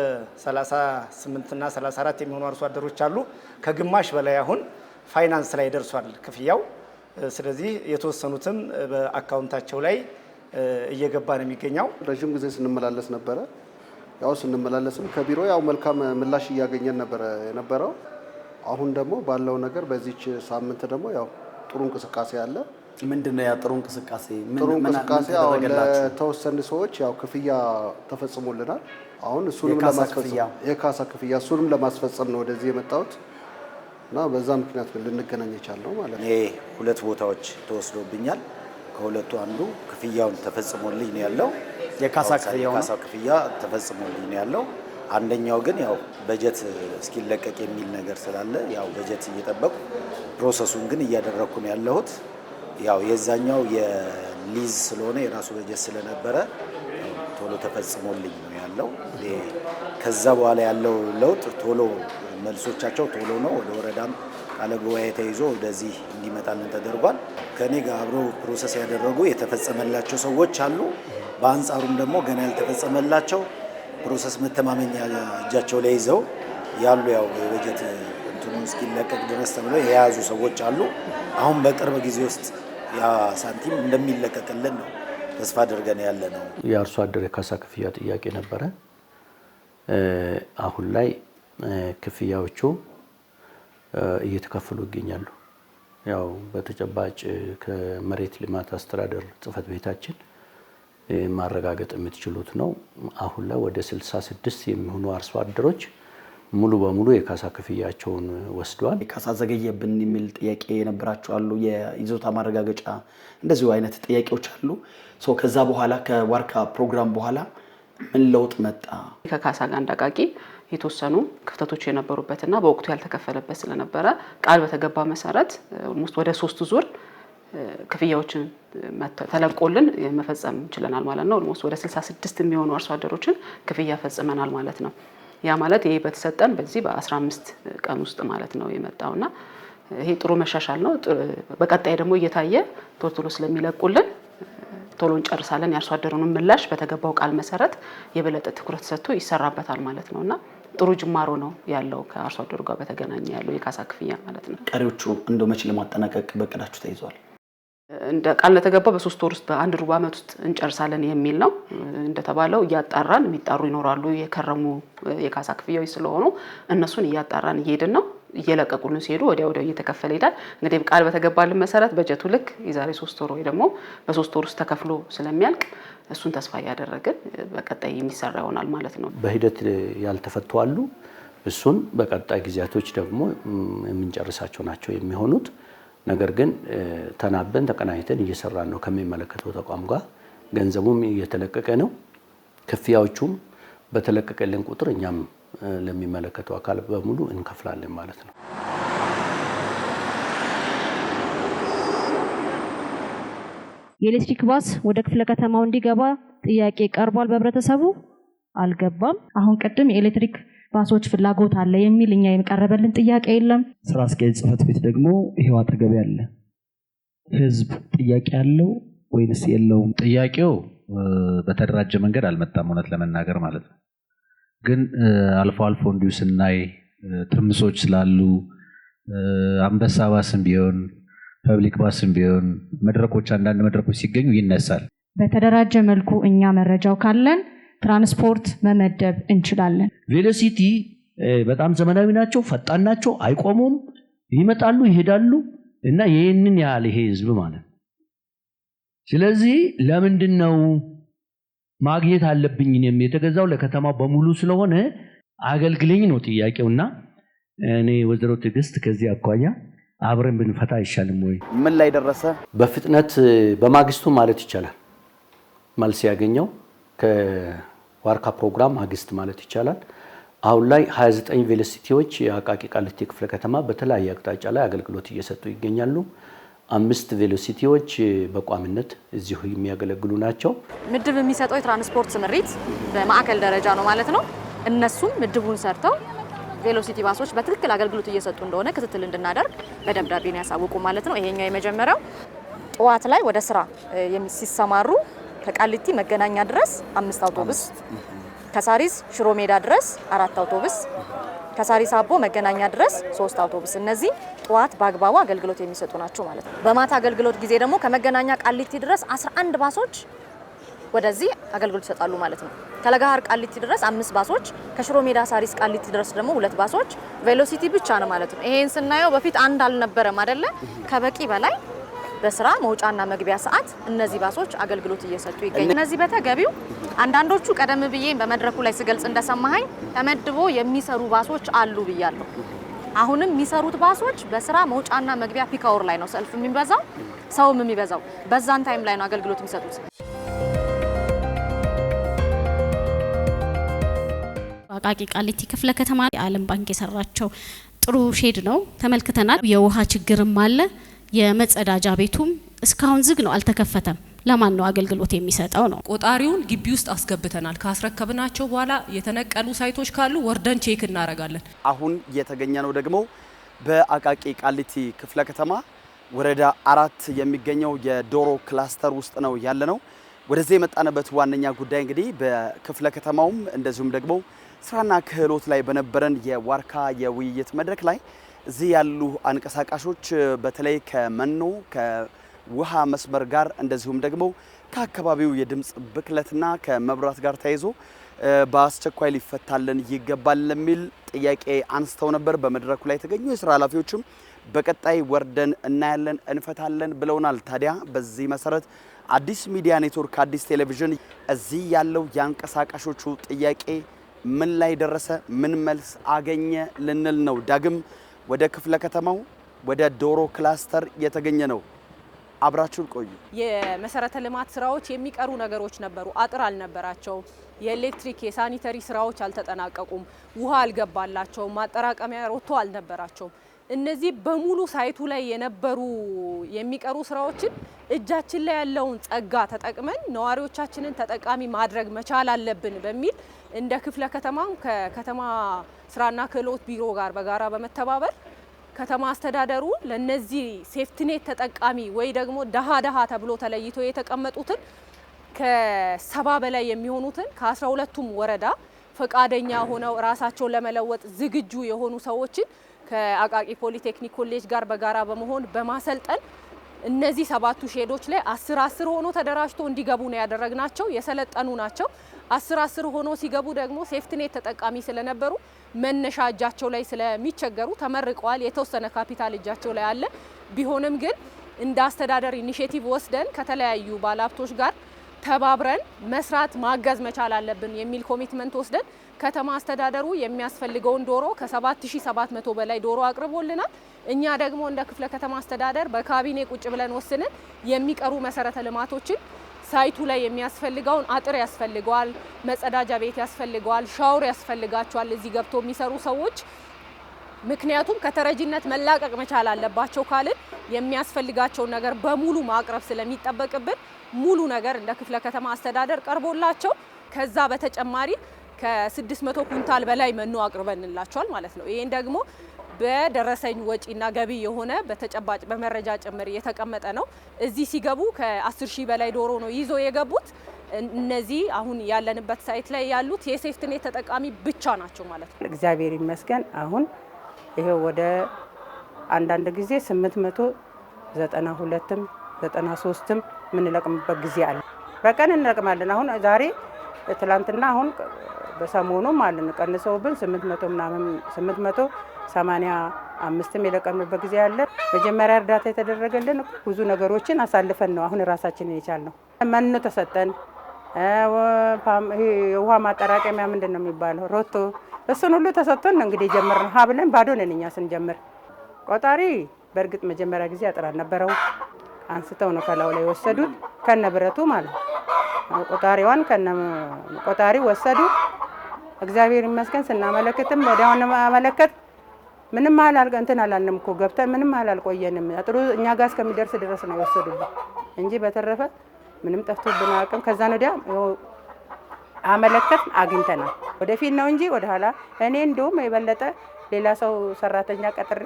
38 እና 34 የሚሆኑ አርሶ አደሮች አሉ። ከግማሽ በላይ አሁን ፋይናንስ ላይ ደርሷል ክፍያው። ስለዚህ የተወሰኑትም በአካውንታቸው ላይ እየገባ ነው የሚገኘው። ረጅም ጊዜ ስንመላለስ ነበረ። ያው ስንመላለስም ከቢሮ ያው መልካም ምላሽ እያገኘን ነበረ የነበረው። አሁን ደግሞ ባለው ነገር በዚች ሳምንት ደግሞ ያው ጥሩ እንቅስቃሴ አለ። ምንድነው ያ ጥሩ እንቅስቃሴ? ጥሩ እንቅስቃሴ ያው ለተወሰኑ ሰዎች ያው ክፍያ ተፈጽሞልናል። አሁን እሱንም ለማስፈጸም የካሳ ክፍያ እሱንም ለማስፈጸም ነው ወደዚህ የመጣሁት እና በዛ ምክንያት ልንገናኝ የቻልነው ማለት ነው። እኔ ሁለት ቦታዎች ተወስዶብኛል። ከሁለቱ አንዱ ክፍያውን ተፈጽሞልኝ ነው ያለው። የካሳ ክፍያ ተፈጽሞልኝ ነው ያለው። አንደኛው ግን ያው በጀት እስኪለቀቅ የሚል ነገር ስላለ ያው በጀት እየጠበቁ ፕሮሰሱን ግን እያደረኩ ነው ያለሁት። ያው የዛኛው የሊዝ ስለሆነ የራሱ በጀት ስለነበረ ቶሎ ተፈጽሞልኝ ነው ያለው። ከዛ በኋላ ያለው ለውጥ ቶሎ መልሶቻቸው ቶሎ ነው። ወደ ወረዳም ቃለ ጉባኤ ተይዞ ወደዚህ እንዲመጣልን ተደርጓል። ከኔ ጋር አብሮ ፕሮሰስ ያደረጉ የተፈጸመላቸው ሰዎች አሉ። በአንጻሩም ደግሞ ገና ያልተፈጸመላቸው ፕሮሰስ መተማመኛ እጃቸው ላይ ይዘው ያሉ ያው የበጀት እንትኑ እስኪለቀቅ ድረስ ተብለው የያዙ ሰዎች አሉ። አሁን በቅርብ ጊዜ ውስጥ ያ ሳንቲም እንደሚለቀቅልን ነው ተስፋ አድርገን ያለ ነው። የአርሶ አደር የካሳ ክፍያ ጥያቄ ነበረ። አሁን ላይ ክፍያዎቹ እየተከፈሉ ይገኛሉ። ያው በተጨባጭ ከመሬት ልማት አስተዳደር ጽሕፈት ቤታችን ማረጋገጥ የምትችሉት ነው። አሁን ላይ ወደ 66 የሚሆኑ አርሶ አደሮች ሙሉ በሙሉ የካሳ ክፍያቸውን ወስደዋል። የካሳ ዘገየብን የሚል ጥያቄ የነበራቸው አሉ። የይዞታ ማረጋገጫ እንደዚሁ አይነት ጥያቄዎች አሉ። ከዛ በኋላ ከዋርካ ፕሮግራም በኋላ ምን ለውጥ መጣ? ከካሳ ጋር እንዳቃቂ የተወሰኑ ክፍተቶች የነበሩበትና በወቅቱ ያልተከፈለበት ስለነበረ ቃል በተገባ መሰረት ኦልሞስት ወደ 3 ዙር ክፍያዎችን ተለቆልን መፈጸም ችለናል ማለት ነው። ኦልሞስት ወደ 66 የሚሆኑ አርሶ አደሮችን ክፍያ ፈጽመናል ማለት ነው። ያ ማለት ይሄ በተሰጠን በዚህ በ15 ቀን ውስጥ ማለት ነው የመጣውና ይሄ ጥሩ መሻሻል ነው። በቀጣይ ደግሞ እየታየ ቶሎ ስለሚለቁልን ቶሎ እንጨርሳለን። የአርሶ አደሩን ምላሽ በተገባው ቃል መሰረት የበለጠ ትኩረት ሰጥቶ ይሰራበታል ማለት ነውና ጥሩ ጅማሮ ነው ያለው ከአርሶ አደሩ ጋር በተገናኘ ያለው የካሳ ክፍያ ማለት ነው። ቀሪዎቹ እንደው መቼ ለማጠናቀቅ በቅዳችሁ ተይዟል? እንደ ቃል ለተገባው በ3 ወር ውስጥ በአንድ ሩብ ዓመት ውስጥ እንጨርሳለን የሚል ነው። እንደተባለው እያጣራን የሚጣሩ ይኖራሉ። የከረሙ የካሳ ክፍያዎች ስለሆኑ እነሱን እያጣራን እየሄድን ነው። እየለቀቁልን ሲሄዱ ወዲያው እየተከፈለ ይላል። እንግዲህ ቃል በተገባልን መሰረት በጀቱ ልክ የዛሬ 3 ወር ወይ ደግሞ በ3 ወር ውስጥ ተከፍሎ ስለሚያልቅ እሱን ተስፋ ያደረግን በቀጣይ የሚሰራ ይሆናል ማለት ነው። በሂደት ያልተፈቱ አሉ። እሱን በቀጣይ ጊዜያቶች ደግሞ የምንጨርሳቸው ናቸው የሚሆኑት። ነገር ግን ተናበን ተቀናይተን እየሰራን ነው ከሚመለከተው ተቋም ጋር። ገንዘቡም እየተለቀቀ ነው። ክፍያዎቹም በተለቀቀልን ቁጥር እኛም ለሚመለከተው አካል በሙሉ እንከፍላለን ማለት ነው። የኤሌክትሪክ ባስ ወደ ክፍለ ከተማው እንዲገባ ጥያቄ ቀርቧል። በህብረተሰቡ አልገባም። አሁን ቅድም የኤሌክትሪክ ባሶች ፍላጎት አለ የሚል እኛ የቀረበልን ጥያቄ የለም። ስራ አስኪያጅ ጽህፈት ቤት ደግሞ ይሄው አጠገብ ያለ ህዝብ ጥያቄ ያለው ወይንስ የለውም? ጥያቄው በተደራጀ መንገድ አልመጣም እውነት ለመናገር ማለት ነው። ግን አልፎ አልፎ እንዲሁ ስናይ ትርምሶች ስላሉ አንበሳ ባስም ቢሆን ፐብሊክ ባስም ቢሆን መድረኮች አንዳንድ መድረኮች ሲገኙ ይነሳል። በተደራጀ መልኩ እኛ መረጃው ካለን ትራንስፖርት መመደብ እንችላለን። ቬሎሲቲ በጣም ዘመናዊ ናቸው፣ ፈጣን ናቸው፣ አይቆሙም፣ ይመጣሉ ይሄዳሉ እና ይሄንን ያህል ይሄ ህዝብ ማለት ነው። ስለዚህ ለምንድነው ማግኘት አለብኝ እኔም የተገዛው ለከተማው በሙሉ ስለሆነ አገልግለኝ ነው ጥያቄውና እኔ ወይዘሮ ትዕግስት ከዚህ አኳያ አብረን ብንፈታ አይሻልም ወይ? ምን ላይ ደረሰ? በፍጥነት በማግስቱ ማለት ይቻላል መልስ ያገኘው ከዋርካ ፕሮግራም ማግስት ማለት ይቻላል። አሁን ላይ 29 ቬሎሲቲዎች የአቃቂ ቃሊቲ ክፍለ ከተማ በተለያየ አቅጣጫ ላይ አገልግሎት እየሰጡ ይገኛሉ። 5 ቬሎሲቲዎች በቋሚነት እዚሁ የሚያገለግሉ ናቸው። ምድብ የሚሰጠው የትራንስፖርት ስምሪት በማዕከል ደረጃ ነው ማለት ነው። እነሱም ምድቡን ሰርተው ቬሎሲቲ ባሶች በትክክል አገልግሎት እየሰጡ እንደሆነ ክትትል እንድናደርግ በደብዳቤ ነው ያሳውቁ ማለት ነው። ይሄኛው የመጀመሪያው ጠዋት ላይ ወደ ስራ ሲሰማሩ ከቃሊቲ መገናኛ ድረስ 5 አውቶቡስ፣ ከሳሪስ ሽሮ ሜዳ ድረስ 4 አውቶቡስ፣ ከሳሪስ አቦ መገናኛ ድረስ 3 አውቶቡስ። እነዚህ ጠዋት በአግባቡ አገልግሎት የሚሰጡ ናቸው ማለት ነው። በማታ አገልግሎት ጊዜ ደግሞ ከመገናኛ ቃሊቲ ድረስ 11 ባሶች ወደዚህ አገልግሎት ይሰጣሉ ማለት ነው። ከለጋሃር ቃሊቲ ድረስ 5 ባሶች፣ ከሽሮ ሜዳ ሳሪስ ቃሊቲ ድረስ ደግሞ 2 ባሶች ቬሎሲቲ ብቻ ነው ማለት ነው። ይሄን ስናየው በፊት አንድ አልነበረም አይደለ? ከበቂ በላይ በስራ መውጫና መግቢያ ሰዓት እነዚህ ባሶች አገልግሎት እየሰጡ ይገኛሉ። እነዚህ በተገቢው አንዳንዶቹ ቀደም ብዬ በመድረኩ ላይ ስገልጽ እንደሰማኸኝ ተመድቦ የሚሰሩ ባሶች አሉ ብያለሁ። አሁንም የሚሰሩት ባሶች በስራ መውጫና መግቢያ ፒካወር ላይ ነው ሰልፍ የሚበዛው፣ ሰውም የሚበዛው በዛን ታይም ላይ ነው አገልግሎት የሚሰጡት። አቃቂ ቃሊቲ ክፍለ ከተማ የዓለም ባንክ የሰራቸው ጥሩ ሼድ ነው ተመልክተናል። የውሃ ችግርም አለ። የመጸዳጃ ቤቱም እስካሁን ዝግ ነው፣ አልተከፈተም። ለማን ነው አገልግሎት የሚሰጠው ነው? ቆጣሪውን ግቢ ውስጥ አስገብተናል። ካስረከብናቸው በኋላ የተነቀሉ ሳይቶች ካሉ ወርደን ቼክ እናደርጋለን። አሁን የተገኘ ነው ደግሞ በአቃቂ ቃሊቲ ክፍለ ከተማ ወረዳ 4 የሚገኘው የዶሮ ክላስተር ውስጥ ነው ያለነው። ወደዚህ የመጣንበት ዋነኛ ጉዳይ እንግዲህ በክፍለ ከተማውም እንደዚሁም ደግሞ ስራና ክህሎት ላይ በነበረን የዋርካ የውይይት መድረክ ላይ እዚህ ያሉ አንቀሳቃሾች በተለይ ከመኖ ከውሃ መስመር ጋር እንደዚሁም ደግሞ ከአካባቢው የድምጽ ብክለትና ከመብራት ጋር ተያይዞ በአስቸኳይ ሊፈታልን ይገባል ለሚል ጥያቄ አንስተው ነበር። በመድረኩ ላይ የተገኙ የስራ ኃላፊዎችም በቀጣይ ወርደን እናያለን እንፈታለን ብለውናል። ታዲያ በዚህ መሰረት አዲስ ሚዲያ ኔትወርክ አዲስ ቴሌቪዥን እዚህ ያለው የአንቀሳቃሾቹ ጥያቄ ምን ላይ ደረሰ፣ ምን መልስ አገኘ ልንል ነው ዳግም ወደ ክፍለ ከተማው ወደ ዶሮ ክላስተር የተገኘ ነው። አብራችሁን ቆዩ። የመሰረተ ልማት ስራዎች የሚቀሩ ነገሮች ነበሩ። አጥር አልነበራቸውም። የኤሌክትሪክ የሳኒተሪ ስራዎች አልተጠናቀቁም። ውሃ አልገባላቸውም። ማጠራቀሚያ ሮቶ አልነበራቸውም። እነዚህ በሙሉ ሳይቱ ላይ የነበሩ የሚቀሩ ስራዎችን እጃችን ላይ ያለውን ጸጋ ተጠቅመን ነዋሪዎቻችንን ተጠቃሚ ማድረግ መቻል አለብን በሚል እንደ ክፍለ ከተማም ከከተማ ስራና ክህሎት ቢሮ ጋር በጋራ በመተባበር ከተማ አስተዳደሩ ለነዚህ ሴፍቲኔት ተጠቃሚ ወይ ደግሞ ደሃ ተብሎ ተለይቶ የተቀመጡትን ከ70 በላይ የሚሆኑትን ከ12ቱም ወረዳ ፈቃደኛ ሆነው ራሳቸውን ለመለወጥ ዝግጁ የሆኑ ሰዎችን ከአቃቂ ፖሊቴክኒክ ኮሌጅ ጋር በጋራ በመሆን በማሰልጠን እነዚህ 7ቱ ሼዶች ላይ 10 ሆኖ ተደራጅቶ እንዲገቡ ነው ያደረግናቸው። የሰለጠኑ ናቸው። 10 ሆኖ ሲገቡ ደግሞ ሴፍቲኔት ተጠቃሚ ስለነበሩ መነሻ እጃቸው ላይ ስለሚቸገሩ ተመርቀዋል። የተወሰነ ካፒታል እጃቸው ላይ አለ። ቢሆንም ግን እንደ አስተዳደር ኢኒሼቲቭ ወስደን ከተለያዩ ባለሀብቶች ጋር ተባብረን መስራት ማገዝ መቻል አለብን የሚል ኮሚትመንት ወስደን ከተማ አስተዳደሩ የሚያስፈልገውን ዶሮ ከ7700 በላይ ዶሮ አቅርቦልናል። እኛ ደግሞ እንደ ክፍለ ከተማ አስተዳደር በካቢኔ ቁጭ ብለን ወስነን የሚቀሩ መሰረተ ልማቶችን ሳይቱ ላይ የሚያስፈልገውን አጥር ያስፈልገዋል፣ መጸዳጃ ቤት ያስፈልገዋል፣ ሻወር ያስፈልጋቸዋል እዚህ ገብቶ የሚሰሩ ሰዎች። ምክንያቱም ከተረጂነት መላቀቅ መቻል አለባቸው ካልን የሚያስፈልጋቸውን ነገር በሙሉ ማቅረብ ስለሚጠበቅብን ሙሉ ነገር እንደ ክፍለ ከተማ አስተዳደር ቀርቦላቸው ከዛ በተጨማሪ ከ600 ኩንታል በላይ መኖ አቅርበንላቸዋል ማለት ነው። ይሄን ደግሞ በደረሰኝ ወጪና ገቢ የሆነ በተጨባጭ በመረጃ ጭምር የተቀመጠ ነው። እዚህ ሲገቡ ከ10 ሺህ በላይ ዶሮ ነው ይዞ የገቡት። እነዚህ አሁን ያለንበት ሳይት ላይ ያሉት የሴፍቲኔት ተጠቃሚ ብቻ ናቸው ማለት ነው። እግዚአብሔር ይመስገን አሁን ይሄው ወደ አንዳንድ ጊዜ 892ም 93ም የምንለቅምበት ጊዜ አለ። በቀን እንለቅማለን። አሁን ዛሬ ትላንትና አሁን በሰሞኑ ማለት ቀንሰውብን 800 ምናምን 885ም የለቀምንበት ጊዜ አለ። መጀመሪያ እርዳታ የተደረገልን ብዙ ነገሮችን አሳልፈን ነው አሁን ራሳችንን የቻልነው። መኖ ተሰጠን፣ የውሃ ማጠራቀሚያ ምንድን ነው የሚባለው ሮቶ፣ እሱን ሁሉ ተሰጥቶን እንግዲህ ጀመርን። ሀ ብለን ባዶ ነን እኛ ስንጀምር። ቆጣሪ በእርግጥ መጀመሪያ ጊዜ አጥር አልነበረው፣ አንስተው ነው ከላው ላይ ወሰዱት ከነ ብረቱ ማለት ነው። ቆጣሪዋን ከነ ቆጣሪ ወሰዱ። እግዚአብሔር ይመስገን ስናመለክትም ወዲያውኑ ማመለከት ምንም እንትን አላልንም እኮ ገብተን ምንም አልቆየንም። አጥሩ እኛ ጋር እስከሚደርስ ድረስ ነው የወሰዱት እንጂ በተረፈ ምንም ጠፍቶብን አያውቅም። ከዛን ወዲያ አመለከት አግኝተናል። ወደፊት ነው እንጂ ወደ ኋላ እኔ እንደውም የበለጠ ሌላ ሰው ሰራተኛ ቀጥር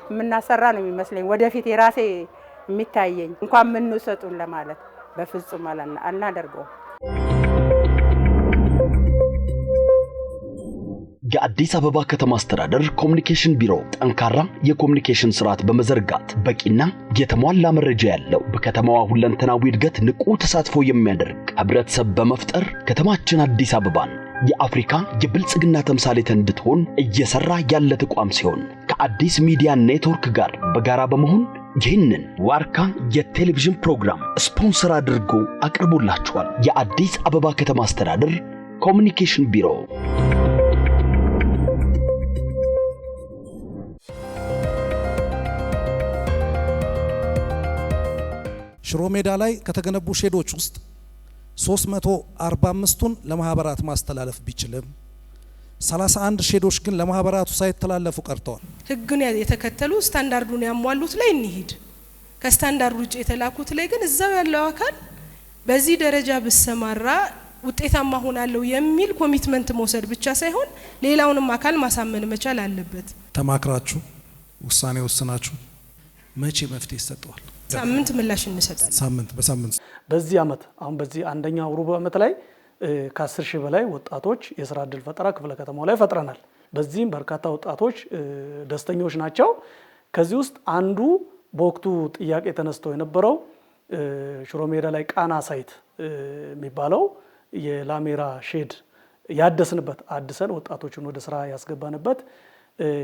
የምናሰራ ነው የሚመስለኝ ወደፊት የራሴ የሚታየኝ እንኳን ምን ሰጡን ለማለት በፍጹም አናደርገው። የአዲስ አበባ ከተማ አስተዳደር ኮሙኒኬሽን ቢሮ ጠንካራ የኮሙኒኬሽን ስርዓት በመዘርጋት በቂና የተሟላ መረጃ ያለው በከተማዋ ሁለንተናዊ እድገት ንቁ ተሳትፎ የሚያደርግ ህብረተሰብ በመፍጠር ከተማችን አዲስ አበባን የአፍሪካ የብልጽግና ተምሳሌት እንድትሆን እየሰራ ያለ ተቋም ሲሆን ከአዲስ ሚዲያ ኔትወርክ ጋር በጋራ በመሆን ይህንን ዋርካ የቴሌቪዥን ፕሮግራም ስፖንሰር አድርጎ አቅርቦላችኋል። የአዲስ አበባ ከተማ አስተዳደር ኮሙኒኬሽን ቢሮ። ሽሮ ሜዳ ላይ ከተገነቡ ሼዶች ውስጥ 345ቱን ለማህበራት ማስተላለፍ ቢችልም 31 ሼዶች ግን ለማህበራቱ ሳይተላለፉ ቀርተዋል። ህግን የተከተሉ ስታንዳርዱን ያሟሉት ላይ እንሂድ፣ ከስታንዳርዱ ውጭ የተላኩት ላይ ግን እዛው ያለው አካል በዚህ ደረጃ ብሰማራ ውጤታማ ሆናለሁ የሚል ኮሚትመንት መውሰድ ብቻ ሳይሆን ሌላውንም አካል ማሳመን መቻል አለበት። ተማክራችሁ ውሳኔ ወስናችሁ መቼ መፍትሄ ይሰጠዋል? ሳምንት ምላሽ እንሰጣለን። በሳምንት በዚህ አመት አሁን በዚህ አንደኛው ሩብ አመት ላይ ከ10 ሺህ በላይ ወጣቶች የስራ እድል ፈጠራ ክፍለ ከተማው ላይ ፈጥረናል። በዚህም በርካታ ወጣቶች ደስተኞች ናቸው። ከዚህ ውስጥ አንዱ በወቅቱ ጥያቄ ተነስቶ የነበረው ሽሮ ሜዳ ላይ ቃና ሳይት የሚባለው የላሜራ ሼድ ያደስንበት አድሰን ወጣቶችን ወደ ስራ ያስገባንበት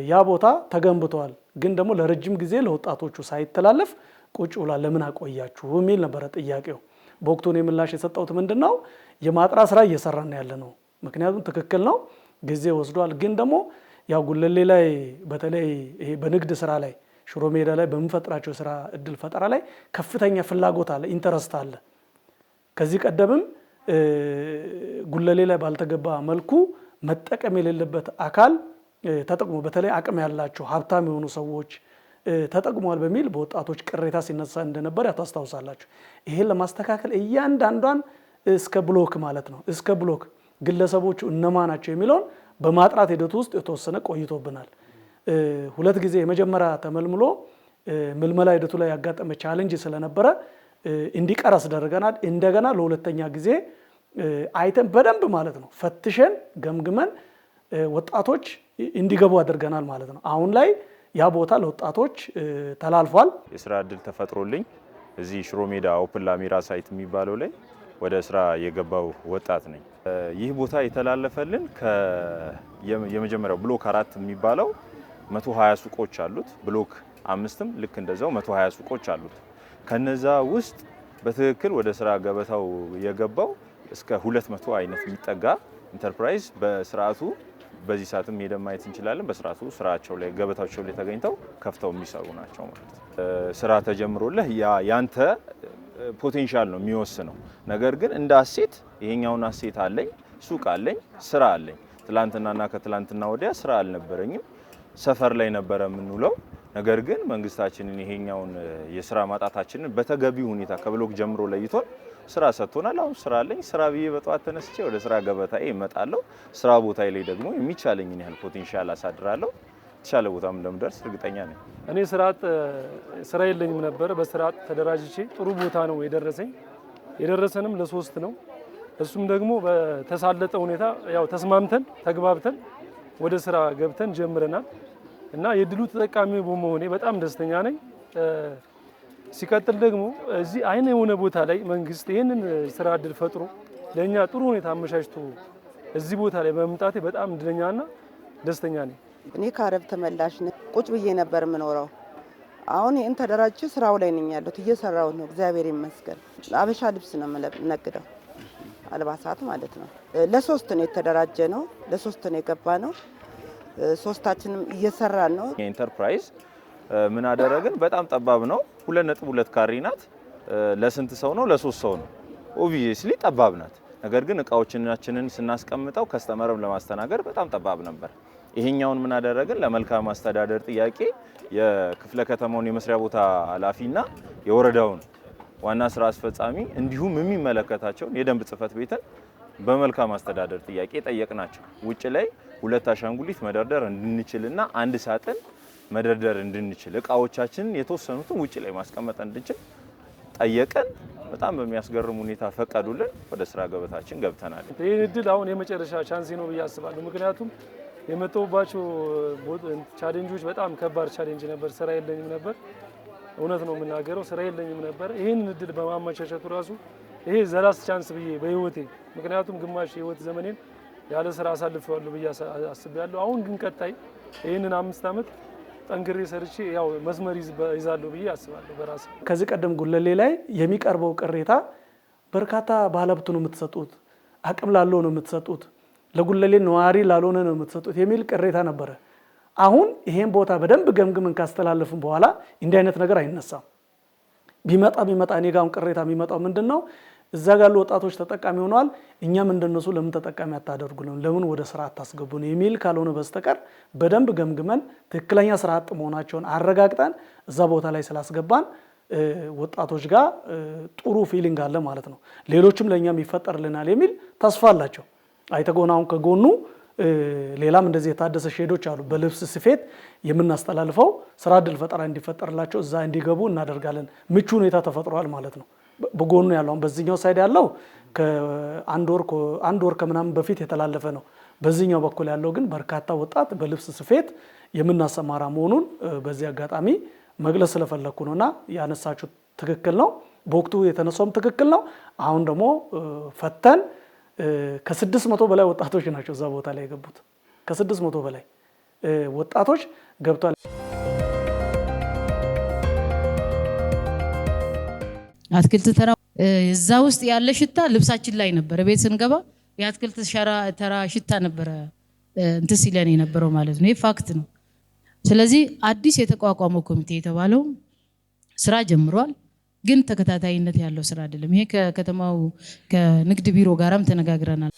ያ ቦታ ተገንብቷል። ግን ደግሞ ለረጅም ጊዜ ለወጣቶቹ ሳይተላለፍ ቁጭ ብላ ለምን አቆያችሁ የሚል ነበረ ጥያቄው። በወቅቱ ነው ምላሽ የሰጠሁት ምንድነው የማጥራት ስራ እየሰራን ያለ ነው። ምክንያቱም ትክክል ነው ጊዜ ወስዷል። ግን ደግሞ ያው ጉለሌ ላይ በተለይ ይሄ በንግድ ስራ ላይ ሽሮ ሜዳ ላይ በምንፈጥራቸው ስራ እድል ፈጠራ ላይ ከፍተኛ ፍላጎት አለ፣ ኢንተረስት አለ። ከዚህ ቀደምም ጉለሌ ላይ ባልተገባ መልኩ መጠቀም የሌለበት አካል ተጠቅሞ በተለይ አቅም ያላቸው ሀብታም የሆኑ ሰዎች ተጠቅሟል በሚል በወጣቶች ቅሬታ ሲነሳ እንደነበር ታስታውሳላችሁ። ይሄን ለማስተካከል እያንዳንዷን እስከ ብሎክ ማለት ነው እስከ ብሎክ ግለሰቦቹ እነማ ናቸው የሚለውን በማጥራት ሂደት ውስጥ የተወሰነ ቆይቶብናል። 2 ጊዜ የመጀመሪያ ተመልምሎ ምልመላ ሂደቱ ላይ ያጋጠመ ቻሌንጅ ስለነበረ እንዲቀር አስደርገናል። እንደገና ለሁለተኛ ጊዜ አይተን በደንብ ማለት ነው ፈትሸን ገምግመን ወጣቶች እንዲገቡ አድርገናል ማለት ነው። አሁን ላይ ያ ቦታ ለወጣቶች ተላልፏል። የስራ እድል ተፈጥሮልኝ እዚህ ሽሮ ሜዳ ኦፕን ላሜራ ሳይት የሚባለው ላይ ወደ ስራ የገባው ወጣት ነኝ። ይህ ቦታ የተላለፈልን የመጀመሪያው ብሎክ 4 የሚባለው 120 ሱቆች አሉት። ብሎክ 5ም ልክ እንደዛው 120 ሱቆች አሉት። ከነዛ ውስጥ በትክክል ወደ ስራ ገበታው የገባው እስከ 200 አይነት የሚጠጋ ኢንተርፕራይዝ በስርዓቱ በዚህ ሰዓትም ሄደን ማየት እንችላለን። በስርዓቱ ስራቸው ላይ ገበታቸው ላይ ተገኝተው ከፍተው የሚሰሩ ናቸው ማለት ነው። ስራ ተጀምሮልህ ያንተ ፖቴንሻል ነው የሚወስነው። ነገር ግን እንደ አሴት ይሄኛውን አሴት አለኝ፣ ሱቅ አለኝ፣ ስራ አለኝ። ትላንትናና ከትላንትና ወዲያ ስራ አልነበረኝም፣ ሰፈር ላይ ነበረ የምንውለው። ነገር ግን መንግስታችንን ይሄኛውን የስራ ማጣታችንን በተገቢው ሁኔታ ከብሎክ ጀምሮ ለይቶን ስራ ሰጥቶናል። አሁን ስራ አለኝ። ስራ ብዬ በጠዋት ተነስቼ ወደ ስራ ገበታዬ እመጣለሁ። ስራ ቦታዬ ላይ ደግሞ የሚቻለኝን ያህል ፖቴንሻል አሳድራለሁ። የተሻለ ቦታም እንደምደርስ እርግጠኛ ነኝ። እኔ ስራ የለኝም ነበር። በስራ ተደራጅቼ ጥሩ ቦታ ነው የደረሰንም ለ3 ነው። እሱም ደግሞ በተሳለጠ ሁኔታ ያው ተስማምተን ተግባብተን ወደ ስራ ገብተን ጀምረናል እና የድሉ ተጠቃሚ በመሆኔ በጣም ደስተኛ ነኝ። ሲቀጥል ደግሞ እዚህ አይነ የሆነ ቦታ ላይ መንግስት ይህንን ስራ እድል ፈጥሮ ለእኛ ጥሩ ሁኔታ አመቻችቶ እዚህ ቦታ ላይ በመምጣቴ በጣም እድለኛና ደስተኛ ነኝ። እኔ ከአረብ ተመላሽ ነኝ። ቁጭ ብዬ ነበር የምኖረው። አሁን ይህን ተደራጅቼ ስራው ላይ ነኝ ያለሁት፣ እየሰራሁ ነው። እግዚአብሔር ይመስገን። አበሻ ልብስ ነው የምነግደው፣ አልባሳት ማለት ነው። ለ3 ነው የተደራጀ ነው፣ ለ3 ነው የገባ ነው። 3ታችንም እየሰራን ነው። ኢንተርፕራይዝ ምን አደረግን? በጣም ጠባብ ነው። 2.2 ካሬ ናት። ለስንት ሰው ነው? ለ3 ሰው ነው። ኦብቪየስሊ ጠባብ ናት። ነገር ግን እቃዎቻችንን ስናስቀምጠው ከስተመርም ለማስተናገድ በጣም ጠባብ ነበር። ይሄኛውን ምን አደረግን? ለመልካም አስተዳደር ጥያቄ የክፍለ ከተማውን የመስሪያ ቦታ ኃላፊና የወረዳውን ዋና ስራ አስፈጻሚ እንዲሁም የሚመለከታቸውን የደንብ ጽሕፈት ቤትን በመልካም አስተዳደር ጥያቄ ጠየቅናቸው። ውጭ ላይ 2 አሻንጉሊት መደርደር እንድንችልና 1 ሳጥን መደርደር እንድንችል እቃዎቻችንን የተወሰኑትን ውጭ ላይ ማስቀመጥ እንድንችል ጠየቀን። በጣም በሚያስገርም ሁኔታ ፈቀዱልን። ወደ ስራ ገበታችን ገብተናል። ይህን እድል አሁን የመጨረሻ ቻንስ ነው ብዬ አስባለሁ። ምክንያቱም የመጣሁባቸው ቻሌንጆች በጣም ከባድ ቻሌንጅ ነበር። ስራ የለኝም ነበር፣ እውነት ነው የምናገረው፣ ስራ የለኝም ነበር። ይህን እድል በማመቻቸቱ ራሱ ይሄ ዘላስ ቻንስ ብዬ በህይወቴ ምክንያቱም ግማሽ የህይወት ዘመኔን ያለ ስራ አሳልፈዋለሁ ብዬ አስቤያለሁ። አሁን ግን ቀጣይ ይህንን 5 ዓመት ጠንክሬ ሰርቼ ያው መስመር ይዛለሁ ብዬ አስባለሁ በራሴ። ከዚህ ቀደም ጉለሌ ላይ የሚቀርበው ቅሬታ በርካታ ባለሀብቱ ነው የምትሰጡት፣ አቅም ላለው ነው የምትሰጡት፣ ለጉለሌ ነዋሪ ላልሆነ ነው የምትሰጡት የሚል ቅሬታ ነበረ። አሁን ይሄን ቦታ በደንብ ገምግመን ካስተላለፍን በኋላ እንዲህ አይነት ነገር አይነሳም። ቢመጣ እኔ ጋር ቅሬታ የሚመጣው ምንድነው? እዛ ጋር ያሉ ወጣቶች ተጠቃሚ ሆነዋል፣ እኛም እንደነሱ ለምን ተጠቃሚ አታደርጉንም፣ ለምን ወደ ስራ አታስገቡን የሚል ካልሆነ በስተቀር በደንብ ገምግመን ትክክለኛ ስራ አጥ መሆናቸውን አረጋግጠን እዛ ቦታ ላይ ስላስገባን ወጣቶች ጋር ጥሩ ፊሊንግ አለ ማለት ነው። ሌሎችም ለኛም ይፈጠርልናል የሚል ተስፋ አላቸው። አይተጎናውን ከጎኑ ሌላም እንደዚህ የታደሰ ሼዶች አሉ። በልብስ ስፌት የምናስተላልፈው ስራ እድል ፈጠራ እንዲፈጠርላቸው እዛ እንዲገቡ እናደርጋለን። ምቹ ሁኔታ ተፈጥሯል ማለት ነው። በጎኑ ያለው በዚህኛው ሳይድ ያለው ከአንድ ወር ከምናምን በፊት የተላለፈ ነው። በዚህኛው በኩል ያለው ግን በርካታ ወጣት በልብስ ስፌት የምናሰማራ መሆኑን በዚህ አጋጣሚ መግለጽ ስለፈለኩ ነውና ያነሳችሁ ትክክል ነው። በወቅቱ የተነሳውም ትክክል ነው። አሁን ደግሞ ፈተን ከ600 በላይ ወጣቶች ናቸው እዛ ቦታ ላይ የገቡት። ከ600 በላይ ወጣቶች ገብቷል። አትክልት ተራ እዛ ውስጥ ያለ ሽታ ልብሳችን ላይ ነበር። ቤት ስንገባ የአትክልት ተራ ሽታ ነበረ እንትን ሲለን የነበረው ማለት ነው። ይሄ ፋክት ነው። ስለዚህ አዲስ የተቋቋመው ኮሚቴ የተባለው ስራ ጀምሯል፣ ግን ተከታታይነት ያለው ስራ አይደለም። ይሄ ከከተማው ከንግድ ቢሮ ጋራም ተነጋግረናል።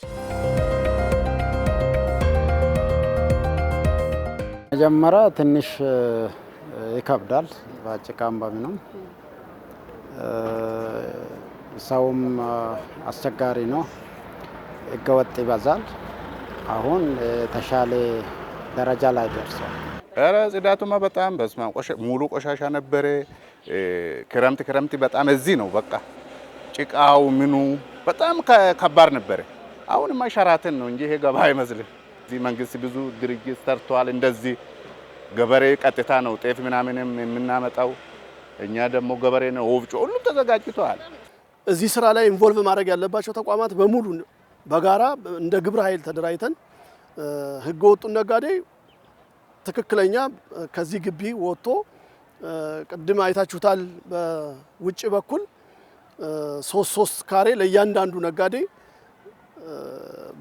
መጀመሪያ ትንሽ ይከብዳል፣ በጭቃም በምንም ሰውም አስቸጋሪ ነው፣ ህገወጥ ይበዛል። አሁን የተሻለ ደረጃ ላይ ደርሷል። ኧረ ጽዳቱማ በጣም በስማ ሙሉ ቆሻሻ ነበረ። ክረምት በጣም እዚህ ነው በቃ ጭቃው ምኑ በጣም ከባድ ነበረ። አሁንማ ሸራተን ነው እንጂ ይሄ ገባ አይመስልም። እዚህ መንግስት ብዙ ድርጅት ሰርቷል። እንደዚህ ገበሬ ቀጥታ ነው ጤፍ ምናምንም የምናመጣው። እኛ ደግሞ ገበሬ ነው ወፍጮ ሁሉም ተዘጋጅቷል። እዚህ ስራ ላይ ኢንቮልቭ ማድረግ ያለባቸው ተቋማት በሙሉ በጋራ እንደ ግብረ ኃይል ተደራጅተን ህገ ወጡን ነጋዴ ትክክለኛ ከዚህ ግቢ ወጥቶ ቅድም አይታችሁታል። በውጭ በኩል 3 ካሬ ለእያንዳንዱ ነጋዴ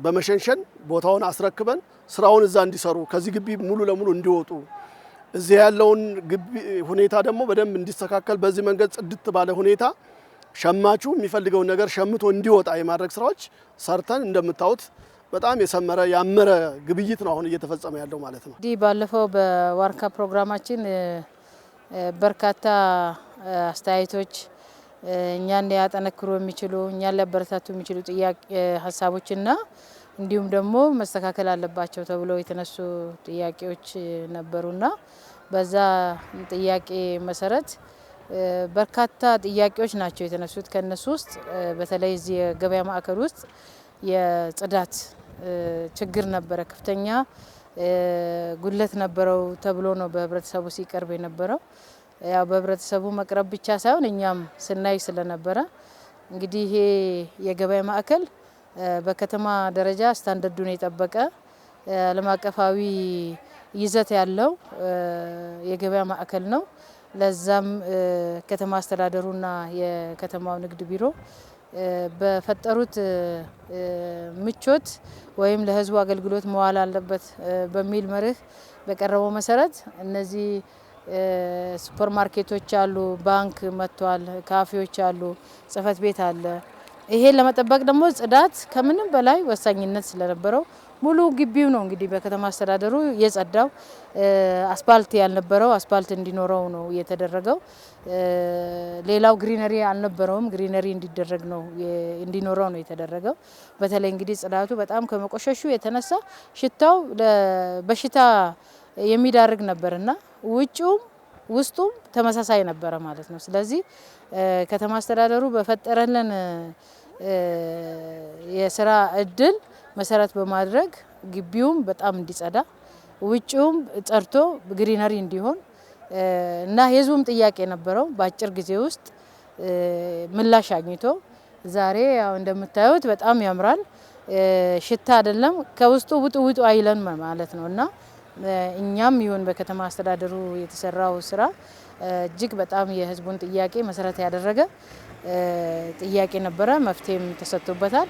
በመሸንሸን ቦታውን አስረክበን ስራውን እዛ እንዲሰሩ ከዚህ ግቢ ሙሉ ለሙሉ እንዲወጡ እዚህ ያለውን ግቢ ሁኔታ ደግሞ በደንብ እንዲስተካከል በዚህ መንገድ ጽድት ባለ ሁኔታ ሸማቹ የሚፈልገውን ነገር ሸምቶ እንዲወጣ የማድረግ ስራዎች ሰርተን እንደምታዩት በጣም የሰመረ ያመረ ግብይት ነው አሁን እየተፈጸመ ያለው ማለት ነው። ዲ ባለፈው በዋርካ ፕሮግራማችን በርካታ አስተያየቶች እኛን ሊያጠነክሩ የሚችሉ እኛን ሊያበረታቱ የሚችሉ ጥያቄ ሀሳቦችና እንዲሁም ደግሞ መስተካከል አለባቸው ተብሎ የተነሱ ጥያቄዎች ነበሩና በዛ ጥያቄ መሰረት በርካታ ጥያቄዎች ናቸው የተነሱት። ከነሱ ውስጥ በተለይ እዚህ የገበያ ማዕከል ውስጥ የጽዳት ችግር ነበረ፣ ከፍተኛ ጉድለት ነበረው ተብሎ ነው በህብረተሰቡ ሲቀርብ የነበረው። ያው በህብረተሰቡ መቅረብ ብቻ ሳይሆን እኛም ስናይ ስለነበረ እንግዲህ ይሄ የገበያ ማዕከል በከተማ ደረጃ ስታንዳርዱን የጠበቀ ዓለም አቀፋዊ ይዘት ያለው የገበያ ማዕከል ነው። ለዛም ከተማ አስተዳደሩና የከተማው ንግድ ቢሮ በፈጠሩት ምቾት ወይም ለህዝቡ አገልግሎት መዋል አለበት በሚል መርህ በቀረበው መሰረት እነዚህ ሱፐር ማርኬቶች አሉ፣ ባንክ መጥቷል፣ ካፌዎች አሉ፣ ጽህፈት ቤት አለ። ይሄን ለመጠበቅ ደግሞ ጽዳት ከምንም በላይ ወሳኝነት ስለነበረው ሙሉ ግቢው ነው እንግዲህ በከተማ አስተዳደሩ የጸዳው። አስፓልት ያልነበረው አስፓልት እንዲኖረው ነው የተደረገው። ሌላው ግሪነሪ አልነበረውም፣ ግሪነሪ እንዲደረግ ነው እንዲኖረው ነው የተደረገው። በተለይ እንግዲህ ጽዳቱ በጣም ከመቆሸሹ የተነሳ ሽታው በሽታ የሚዳርግ ነበርና ውጪውም ውስጡም ተመሳሳይ ነበረ ማለት ነው። ስለዚህ ከተማ አስተዳደሩ በፈጠረልን የስራ እድል መሰረት በማድረግ ግቢውም በጣም እንዲጸዳ ውጪውም ጸድቶ ግሪነሪ እንዲሆን እና የህዝቡም ጥያቄ ነበረው በአጭር ጊዜ ውስጥ ምላሽ አግኝቶ ዛሬ ያው እንደምታዩት በጣም ያምራል። ሽታ አይደለም ከውስጡ ውጡ አይለን ማለት ነውና እኛም ይሁን በከተማ አስተዳደሩ የተሰራው ስራ እጅግ በጣም የህዝቡን ጥያቄ መሰረት ያደረገ ጥያቄ ነበረ፣ መፍትሄም ተሰጥቶበታል።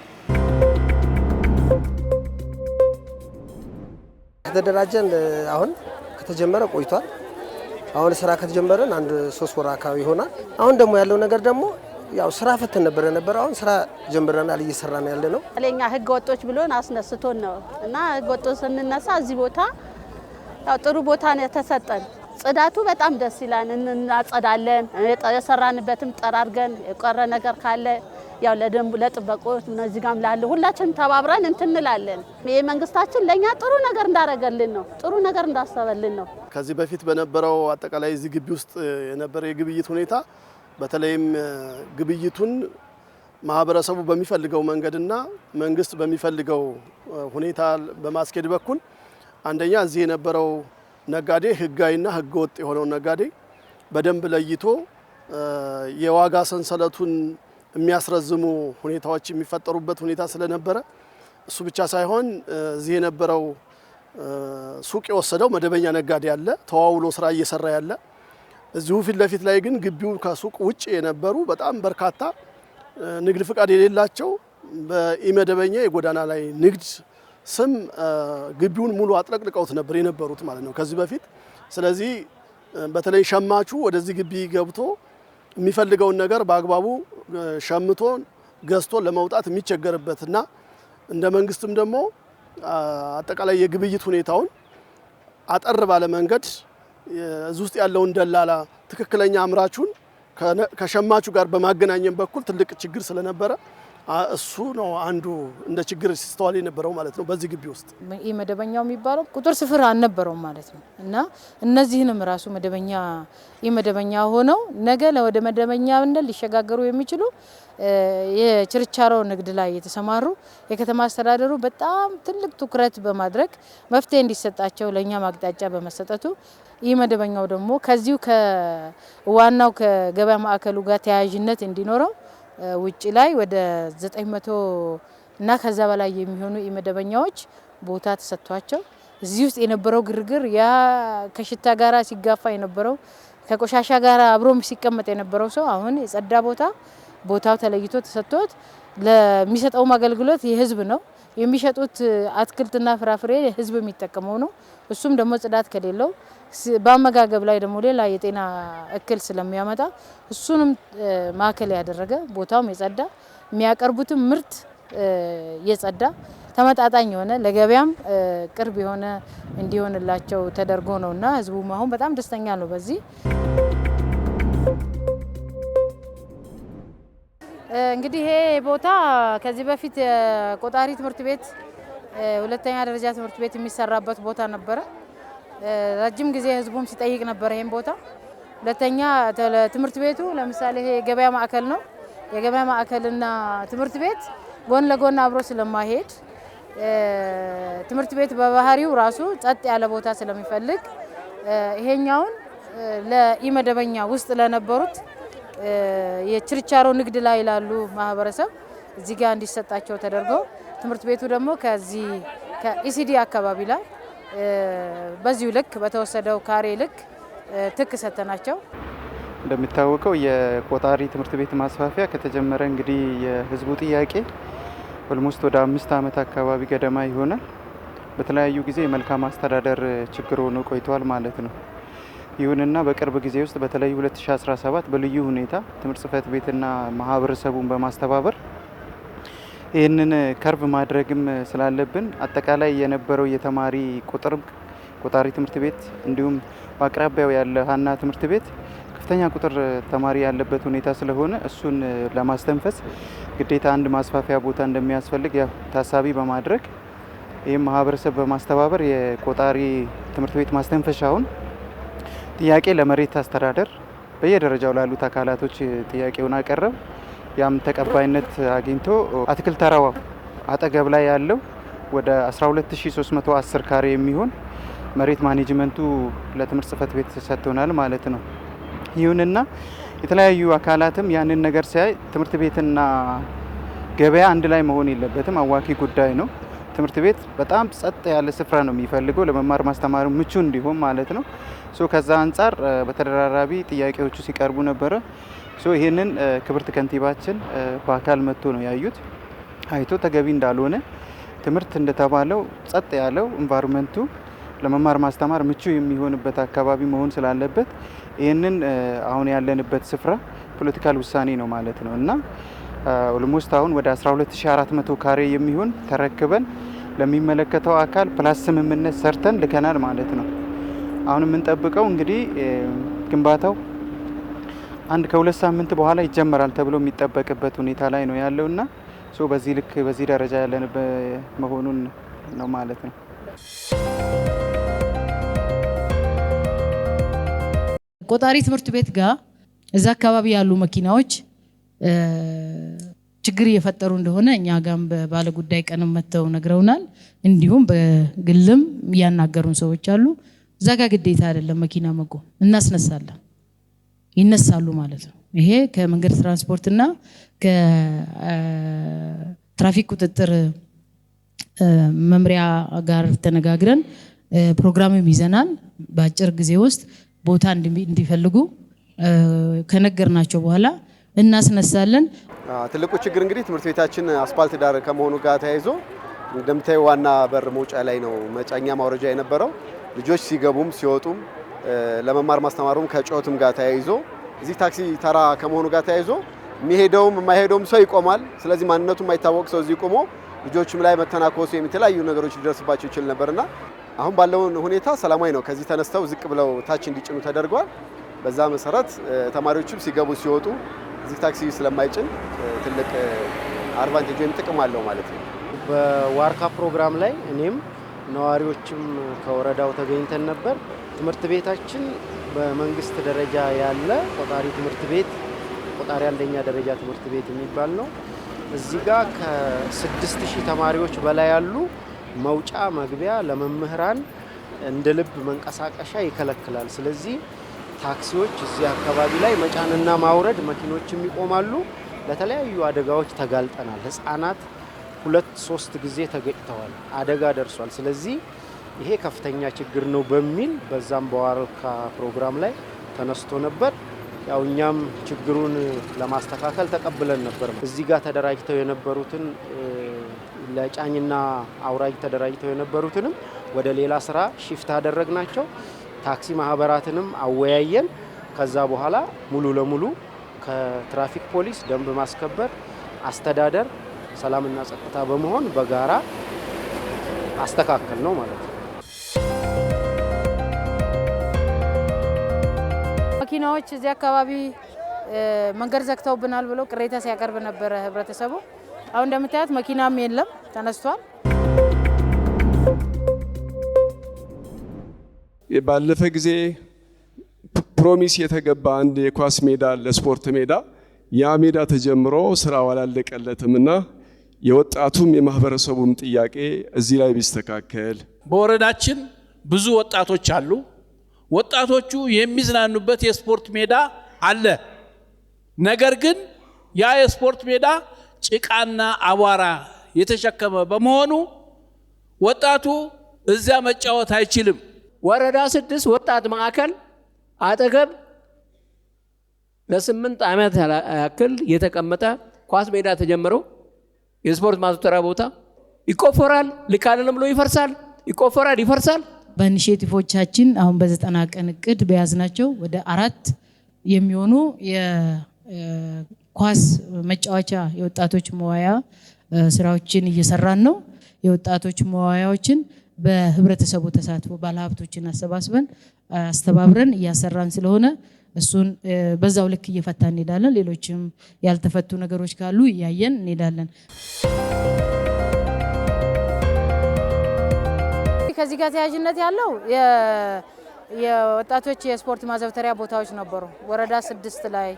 ከተደራጀን አሁን ከተጀመረ ቆይቷል። አሁን ስራ ከተጀመረን 3 ወር አካባቢ ይሆናል። አሁን ደግሞ ያለው ነገር ደግሞ ያው ስራ ፈተን ነበር አሁን ስራ ጀምረናል፣ እየሰራን ያለ ነው። ለኛ ህገ ወጦች ብሎን አስነስቶን ነው እና ህገ ወጦች ስንነሳ እዚህ ቦታ ያው ጥሩ ቦታ ነው ተሰጠን። ጽዳቱ በጣም ደስ ይላል፣ እናጸዳለን። የሰራንበትም ጠራርገን የቀረ ነገር ካለ ያው ለደንቡ ለጥበቆች እነዚህ ጋም ላለ ሁላችንም ተባብረን እንትንላለን። የመንግስታችን ለኛ ጥሩ ነገር እንዳረገልን ነው፣ ጥሩ ነገር እንዳሰበልን ነው። ከዚህ በፊት በነበረው አጠቃላይ እዚህ ግቢ ውስጥ የነበረ የግብይት ሁኔታ በተለይም ግብይቱን ማህበረሰቡ በሚፈልገው መንገድና መንግስት በሚፈልገው ሁኔታ በማስኬድ በኩል አንደኛ እዚህ የነበረው ነጋዴ ህጋዊና ህገወጥ የሆነው ነጋዴ በደንብ ለይቶ የዋጋ ሰንሰለቱን የሚያስረዝሙ ሁኔታዎች የሚፈጠሩበት ሁኔታ ስለነበረ እሱ ብቻ ሳይሆን እዚህ የነበረው ሱቅ የወሰደው መደበኛ ነጋዴ ያለ ተዋውሎ ስራ እየሰራ ያለ፣ እዚሁ ፊት ለፊት ላይ ግን ግቢው ከሱቅ ውጭ የነበሩ በጣም በርካታ ንግድ ፍቃድ የሌላቸው በኢመደበኛ የጎዳና ላይ ንግድ ስም ግቢውን ሙሉ አጥለቅልቀውት ነበር የነበሩት ማለት ነው ከዚህ በፊት። ስለዚህ በተለይ ሸማቹ ወደዚህ ግቢ ገብቶ የሚፈልገውን ነገር በአግባቡ ሸምቶ ገዝቶ ለመውጣት የሚቸገርበትና እንደ መንግስትም ደግሞ አጠቃላይ የግብይት ሁኔታውን አጠር ባለ መንገድ እዚህ ውስጥ ያለውን ደላላ ትክክለኛ አምራቹን ከሸማቹ ጋር በማገናኘት በኩል ትልቅ ችግር ስለነበረ እሱ ነው አንዱ እንደ ችግር ሲስተዋል የነበረው ማለት ነው በዚህ ግቢ ውስጥ። መደበኛው የሚባለው ቁጥር ስፍር አልነበረውም ማለት ነው እና እነዚህንም ራሱ መደበኛ ሆነው ነገ ወደ መደበኛነት ሊሸጋገሩ የሚችሉ የችርቻሮ ንግድ ላይ የተሰማሩ የከተማ አስተዳደሩ በጣም ትልቅ ትኩረት በማድረግ መፍትሄ እንዲሰጣቸው ለኛ ማቅጣጫ በመሰጠቱ መደበኛው ደግሞ ከዚሁ ከዋናው ከገበያ ማዕከሉ ጋር ተያያዥነት እንዲኖረው ውጪ ላይ ወደ 900 እና ከዛ በላይ የሚሆኑ መደበኛዎች ቦታ ተሰጥቷቸው እዚህ ውስጥ የነበረው ግርግር ያ ከሽታ ጋራ ሲጋፋ የነበረው ከቆሻሻ ጋራ አብሮም ሲቀመጥ የነበረው ሰው አሁን የጸዳ ቦታው ተለይቶ ተሰጥቶት ለሚሰጠው አገልግሎት የህዝብ ነው። የሚሸጡት አትክልትና ፍራፍሬ ህዝብ የሚጠቀመው ነው። እሱም ደግሞ ጽዳት ከሌለው በአመጋገብ ላይ ደግሞ ሌላ የጤና እክል ስለሚያመጣ እሱንም ማዕከል ያደረገ ቦታውም የጸዳ የሚያቀርቡትም ምርት የጸዳ ተመጣጣኝ የሆነ ለገበያም ቅርብ የሆነ እንዲሆንላቸው ተደርጎ ነውና ህዝቡም አሁን በጣም ደስተኛ ነው በዚህ። እንግዲህ ይሄ ቦታ ከዚህ በፊት ቆጣሪ ትምህርት ቤት ሁለተኛ ደረጃ ትምህርት ቤት የሚሰራበት ቦታ ነበረ። ረጅም ጊዜ ህዝቡም ሲጠይቅ ነበር ይሄን ቦታ። ሁለተኛ ትምህርት ቤቱ ለምሳሌ ይሄ የገበያ ማዕከል ነው። የገበያ ማዕከልና ትምህርት ቤት ጎን ለጎን አብሮ ስለማይሄድ ትምህርት ቤት በባህሪው ራሱ ጸጥ ያለ ቦታ ስለሚፈልግ ይሄኛውን ለኢመደበኛ ውስጥ ለነበሩት የችርቻሮ ንግድ ላይ ላሉ ማህበረሰብ እዚህ ጋር እንዲሰጣቸው ተደርጎ ትምህርት ቤቱ ደግሞ ከዚህ ከኢሲዲ አካባቢ ላይ በዚሁ ልክ በተወሰደው ካሬ ልክ ትክ ሰተናቸው። እንደሚታወቀው የቆጣሪ ትምህርት ቤት ማስፋፊያ ከተጀመረ እንግዲህ የህዝቡ ጥያቄ ኦልሞስት ወደ 5 ዓመት አካባቢ ገደማ ይሆናል። በተለያዩ ጊዜ የመልካም አስተዳደር ችግር ሆኖ ቆይቷል ማለት ነው። ይሁንና በቅርብ ጊዜ ውስጥ በተለይ 2017 በልዩ ሁኔታ ትምህርት ጽሕፈት ቤትና ማህበረሰቡን በማስተባበር ይህንን ከርቭ ማድረግም ስላለብን አጠቃላይ የነበረው የተማሪ ቁጥር ቆጣሪ ትምህርት ቤት እንዲሁም በአቅራቢያው ያለ ሀና ትምህርት ቤት ከፍተኛ ቁጥር ተማሪ ያለበት ሁኔታ ስለሆነ እሱን ለማስተንፈስ ግዴታ አንድ ማስፋፊያ ቦታ እንደሚያስፈልግ ያው ታሳቢ በማድረግ ይህም ማህበረሰብ በማስተባበር የቆጣሪ ትምህርት ቤት ማስተንፈሻውን ጥያቄ ለመሬት አስተዳደር በየደረጃው ላሉት አካላቶች ጥያቄውን አቀረብ። ያም ተቀባይነት አግኝቶ አትክልት ተራዋ አጠገብ ላይ ያለው ወደ 12310 ካሬ የሚሆን መሬት ማኔጅመንቱ ለትምህርት ጽሕፈት ቤት ሰጥቶናል ማለት ነው። ይሁንና የተለያዩ አካላትም ያንን ነገር ሲያይ ትምህርት ቤትና ገበያ አንድ ላይ መሆን የለበትም፣ አዋኪ ጉዳይ ነው። ትምህርት ቤት በጣም ጸጥ ያለ ስፍራ ነው የሚፈልገው ለመማር ማስተማሩ ምቹ እንዲሆን ማለት ነው። ከዛ አንጻር በተደራራቢ ጥያቄዎቹ ሲቀርቡ ነበረ። ይህንን ክብርት ከንቲባችን በአካል መጥቶ ነው ያዩት። አይቶ ተገቢ እንዳልሆነ ትምህርት እንደተባለው ጸጥ ያለው ኢንቫይሮንመንቱ ለመማር ማስተማር ምቹ የሚሆንበት አካባቢ መሆን ስላለበት ይህንን አሁን ያለንበት ስፍራ ፖለቲካል ውሳኔ ነው ማለት ነው እና ኦልሞስት አሁን ወደ 12400 ካሬ የሚሆን ተረክበን ለሚመለከተው አካል ፕላስ ስምምነት ሰርተን ልከናል ማለት ነው። አሁን የምንጠብቀው እንግዲህ ግንባታው አንድ ከ2 ሳምንት በኋላ ይጀመራል ተብሎ የሚጠበቅበት ሁኔታ ላይ ነው ያለውና በዚህ ልክ በዚህ ደረጃ ያለንበት መሆኑን ነው ማለት ነው። ቆጣሪ ትምህርት ቤት ጋር እዛ አካባቢ ያሉ መኪናዎች ችግር እየፈጠሩ እንደሆነ እኛ ጋም ባለ ጉዳይ ቀንም መተው ነግረውናል። እንዲሁም በግልም ያናገሩን ሰዎች አሉ። እዛ ጋር ግዴታ አይደለም መኪና መቆም እናስነሳለን፣ ይነሳሉ ማለት ነው። ይሄ ከመንገድ ትራንስፖርትና ከትራፊክ ቁጥጥር መምሪያ ጋር ተነጋግረን ፕሮግራምም ይዘናል። በአጭር ጊዜ ውስጥ ቦታ እንዲፈልጉ ከነገርናቸው በኋላ እናስነሳለን። ትልቁ ችግር እንግዲህ ትምህርት ቤታችን አስፓልት ዳር ከመሆኑ ጋር ተያይዞ እንደምታዩ ዋና በር መውጫ ላይ ነው መጫኛ ማውረጃ የነበረው። ልጆች ሲገቡም ሲወጡም ለመማር ማስተማሩም ከጮትም ጋር ተያይዞ እዚህ ታክሲ ተራ ከመሆኑ ጋር ተያይዞ የሚሄደውም የማይሄደውም ሰው ይቆማል። ስለዚህ ማንነቱ የማይታወቅ ሰው እዚህ ቆሞ ልጆችም ላይ መተናኮስ የተለያዩ ነገሮች ሊደርስባቸው ይችል ነበርና አሁን ባለው ሁኔታ ሰላማዊ ነው። ከዚህ ተነስተው ዝቅ ብለው ታች እንዲጭኑ ተደርጓል። በዛ መሰረት ተማሪዎችም ሲገቡ ሲወጡ እዚህ ታክሲ ስለማይጭን ትልቅ አድቫንቴጅ ወይም ጥቅም አለው ማለት ነው። በዋርካ ፕሮግራም ላይ እኔም ነዋሪዎችም ከወረዳው ተገኝተን ነበር። ትምህርት ቤታችን በመንግስት ደረጃ ያለ ቆጣሪ ትምህርት ቤት ቆጣሪ አንደኛ ደረጃ ትምህርት ቤት የሚባል ነው። እዚህ ጋር ከ6000 ተማሪዎች በላይ ያሉ መውጫ መግቢያ ለመምህራን እንደ ልብ መንቀሳቀሻ ይከለክላል። ስለዚህ ታክሲዎች እዚህ አካባቢ ላይ መጫንና ማውረድ መኪኖችም ይቆማሉ። ለተለያዩ አደጋዎች ተጋልጠናል። ህፃናት 2-3 ጊዜ ተገጭተዋል፣ አደጋ ደርሷል። ስለዚህ ይሄ ከፍተኛ ችግር ነው በሚል በዛም በዋርካ ፕሮግራም ላይ ተነስቶ ነበር። ያው እኛም ችግሩን ለማስተካከል ተቀብለን ነበር። እዚህ ጋር ተደራጅተው የነበሩትን ለጫኝና አውራጅ ተደራጅተው የነበሩትንም ወደ ሌላ ስራ ሽፍት አደረግናቸው። ታክሲ ማህበራትንም አወያየን። ከዛ በኋላ ሙሉ ለሙሉ ከትራፊክ ፖሊስ፣ ደንብ ማስከበር፣ አስተዳደር፣ ሰላምና ጸጥታ በመሆን በጋራ አስተካከል ነው ማለት ነው። መኪናዎች እዚህ አካባቢ መንገድ ዘግተውብናል ብሎ ቅሬታ ሲያቀርብ ነበረ ህብረተሰቡ። አሁን እንደምታዩት መኪናም የለም ተነስቷል። ባለፈ ጊዜ ፕሮሚስ የተገባ አንድ የኳስ ሜዳ ለስፖርት ሜዳ ያ ሜዳ ተጀምሮ ስራው አላለቀለትምና የወጣቱም የማህበረሰቡም ጥያቄ እዚህ ላይ ቢስተካከል። በወረዳችን ብዙ ወጣቶች አሉ። ወጣቶቹ የሚዝናኑበት የስፖርት ሜዳ አለ። ነገር ግን ያ የስፖርት ሜዳ ጭቃና አቧራ የተሸከመ በመሆኑ ወጣቱ እዚያ መጫወት አይችልም። ወረዳ 6 ወጣት ማዕከል አጠገብ ለ8 ዓመት ያክል የተቀመጠ ኳስ ሜዳ ተጀምሮ የስፖርት ማዘውተሪያ ቦታ ይቆፈራል። ልክ አይደለም ብሎ ይፈርሳል። ይቆፈራል፣ ይፈርሳል። በኢኒሼቲቮቻችን አሁን በ90 ቀን እቅድ በያዝናቸው ወደ 4 የሚሆኑ የኳስ መጫወቻ የወጣቶች መዋያ ስራዎችን እየሰራን ነው። የወጣቶች መዋያዎችን በህብረተሰቡ ተሳትፎ ባለሀብቶችን አሰባስበን አስተባብረን እያሰራን ስለሆነ እሱን በዛው ልክ እየፈታን እንሄዳለን። ሌሎችም ያልተፈቱ ነገሮች ካሉ እያየን እንሄዳለን። ከዚህ ጋር ተያያዥነት ያለው የወጣቶች የስፖርት ማዘውተሪያ ቦታዎች ነበሩ። ወረዳ 6 ላይ፣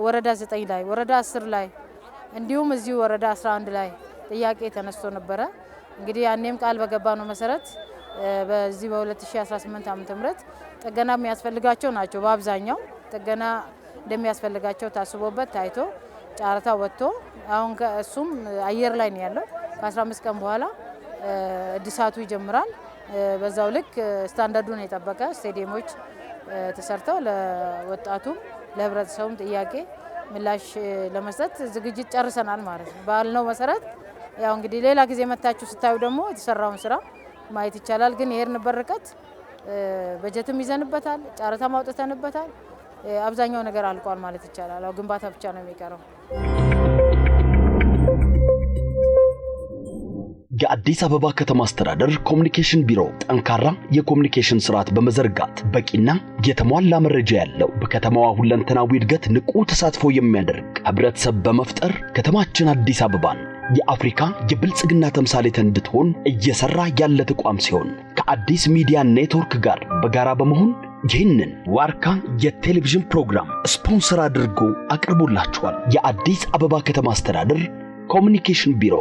ወረዳ 9 ላይ፣ ወረዳ 10 ላይ እንዲሁም እዚሁ ወረዳ 11 ላይ ጥያቄ ተነስቶ ነበረ። እንግዲህ ያኔም ቃል በገባ ነው መሰረት በዚህ በ2018 ዓ.ም ጥገና የሚያስፈልጋቸው ናቸው። በአብዛኛው ጥገና እንደሚያስፈልጋቸው ታስቦበት ታይቶ ጨረታ ወጥቶ አሁን እሱም አየር ላይ ነው ያለው። ከ15 ቀን በኋላ እድሳቱ ይጀምራል። በዛው ልክ ስታንዳርዱን የጠበቀ ስቴዲየሞች ተሰርተው ለወጣቱም ለህብረተሰቡም ጥያቄ ምላሽ ለመስጠት ዝግጅት ጨርሰናል ማለት ነው። ባልነው መሰረት ያው እንግዲህ ሌላ ጊዜ መታችሁ ስታዩ ደግሞ የተሰራውን ስራ ማየት ይቻላል። ግን የሄድንበት ርቀት በጀትም ይዘንበታል፣ ጨረታ ማውጣተንበታል። አብዛኛው ነገር አልቋል ማለት ይቻላል። አው ግንባታ ብቻ ነው የሚቀረው። የአዲስ አበባ ከተማ አስተዳደር ኮሙኒኬሽን ቢሮ ጠንካራ የኮሙኒኬሽን ስርዓት በመዘርጋት በቂና የተሟላ መረጃ ያለው በከተማዋ ሁለንተናዊ እድገት ንቁ ተሳትፎ የሚያደርግ ህብረተሰብ በመፍጠር ከተማችን አዲስ አበባን የአፍሪካ የብልጽግና ተምሳሌት እንድትሆን እየሰራ ያለ ተቋም ሲሆን ከአዲስ ሚዲያ ኔትወርክ ጋር በጋራ በመሆን ይህንን ዋርካ የቴሌቪዥን ፕሮግራም ስፖንሰር አድርጎ አቅርቦላችኋል። የአዲስ አበባ ከተማ አስተዳደር ኮሙኒኬሽን ቢሮ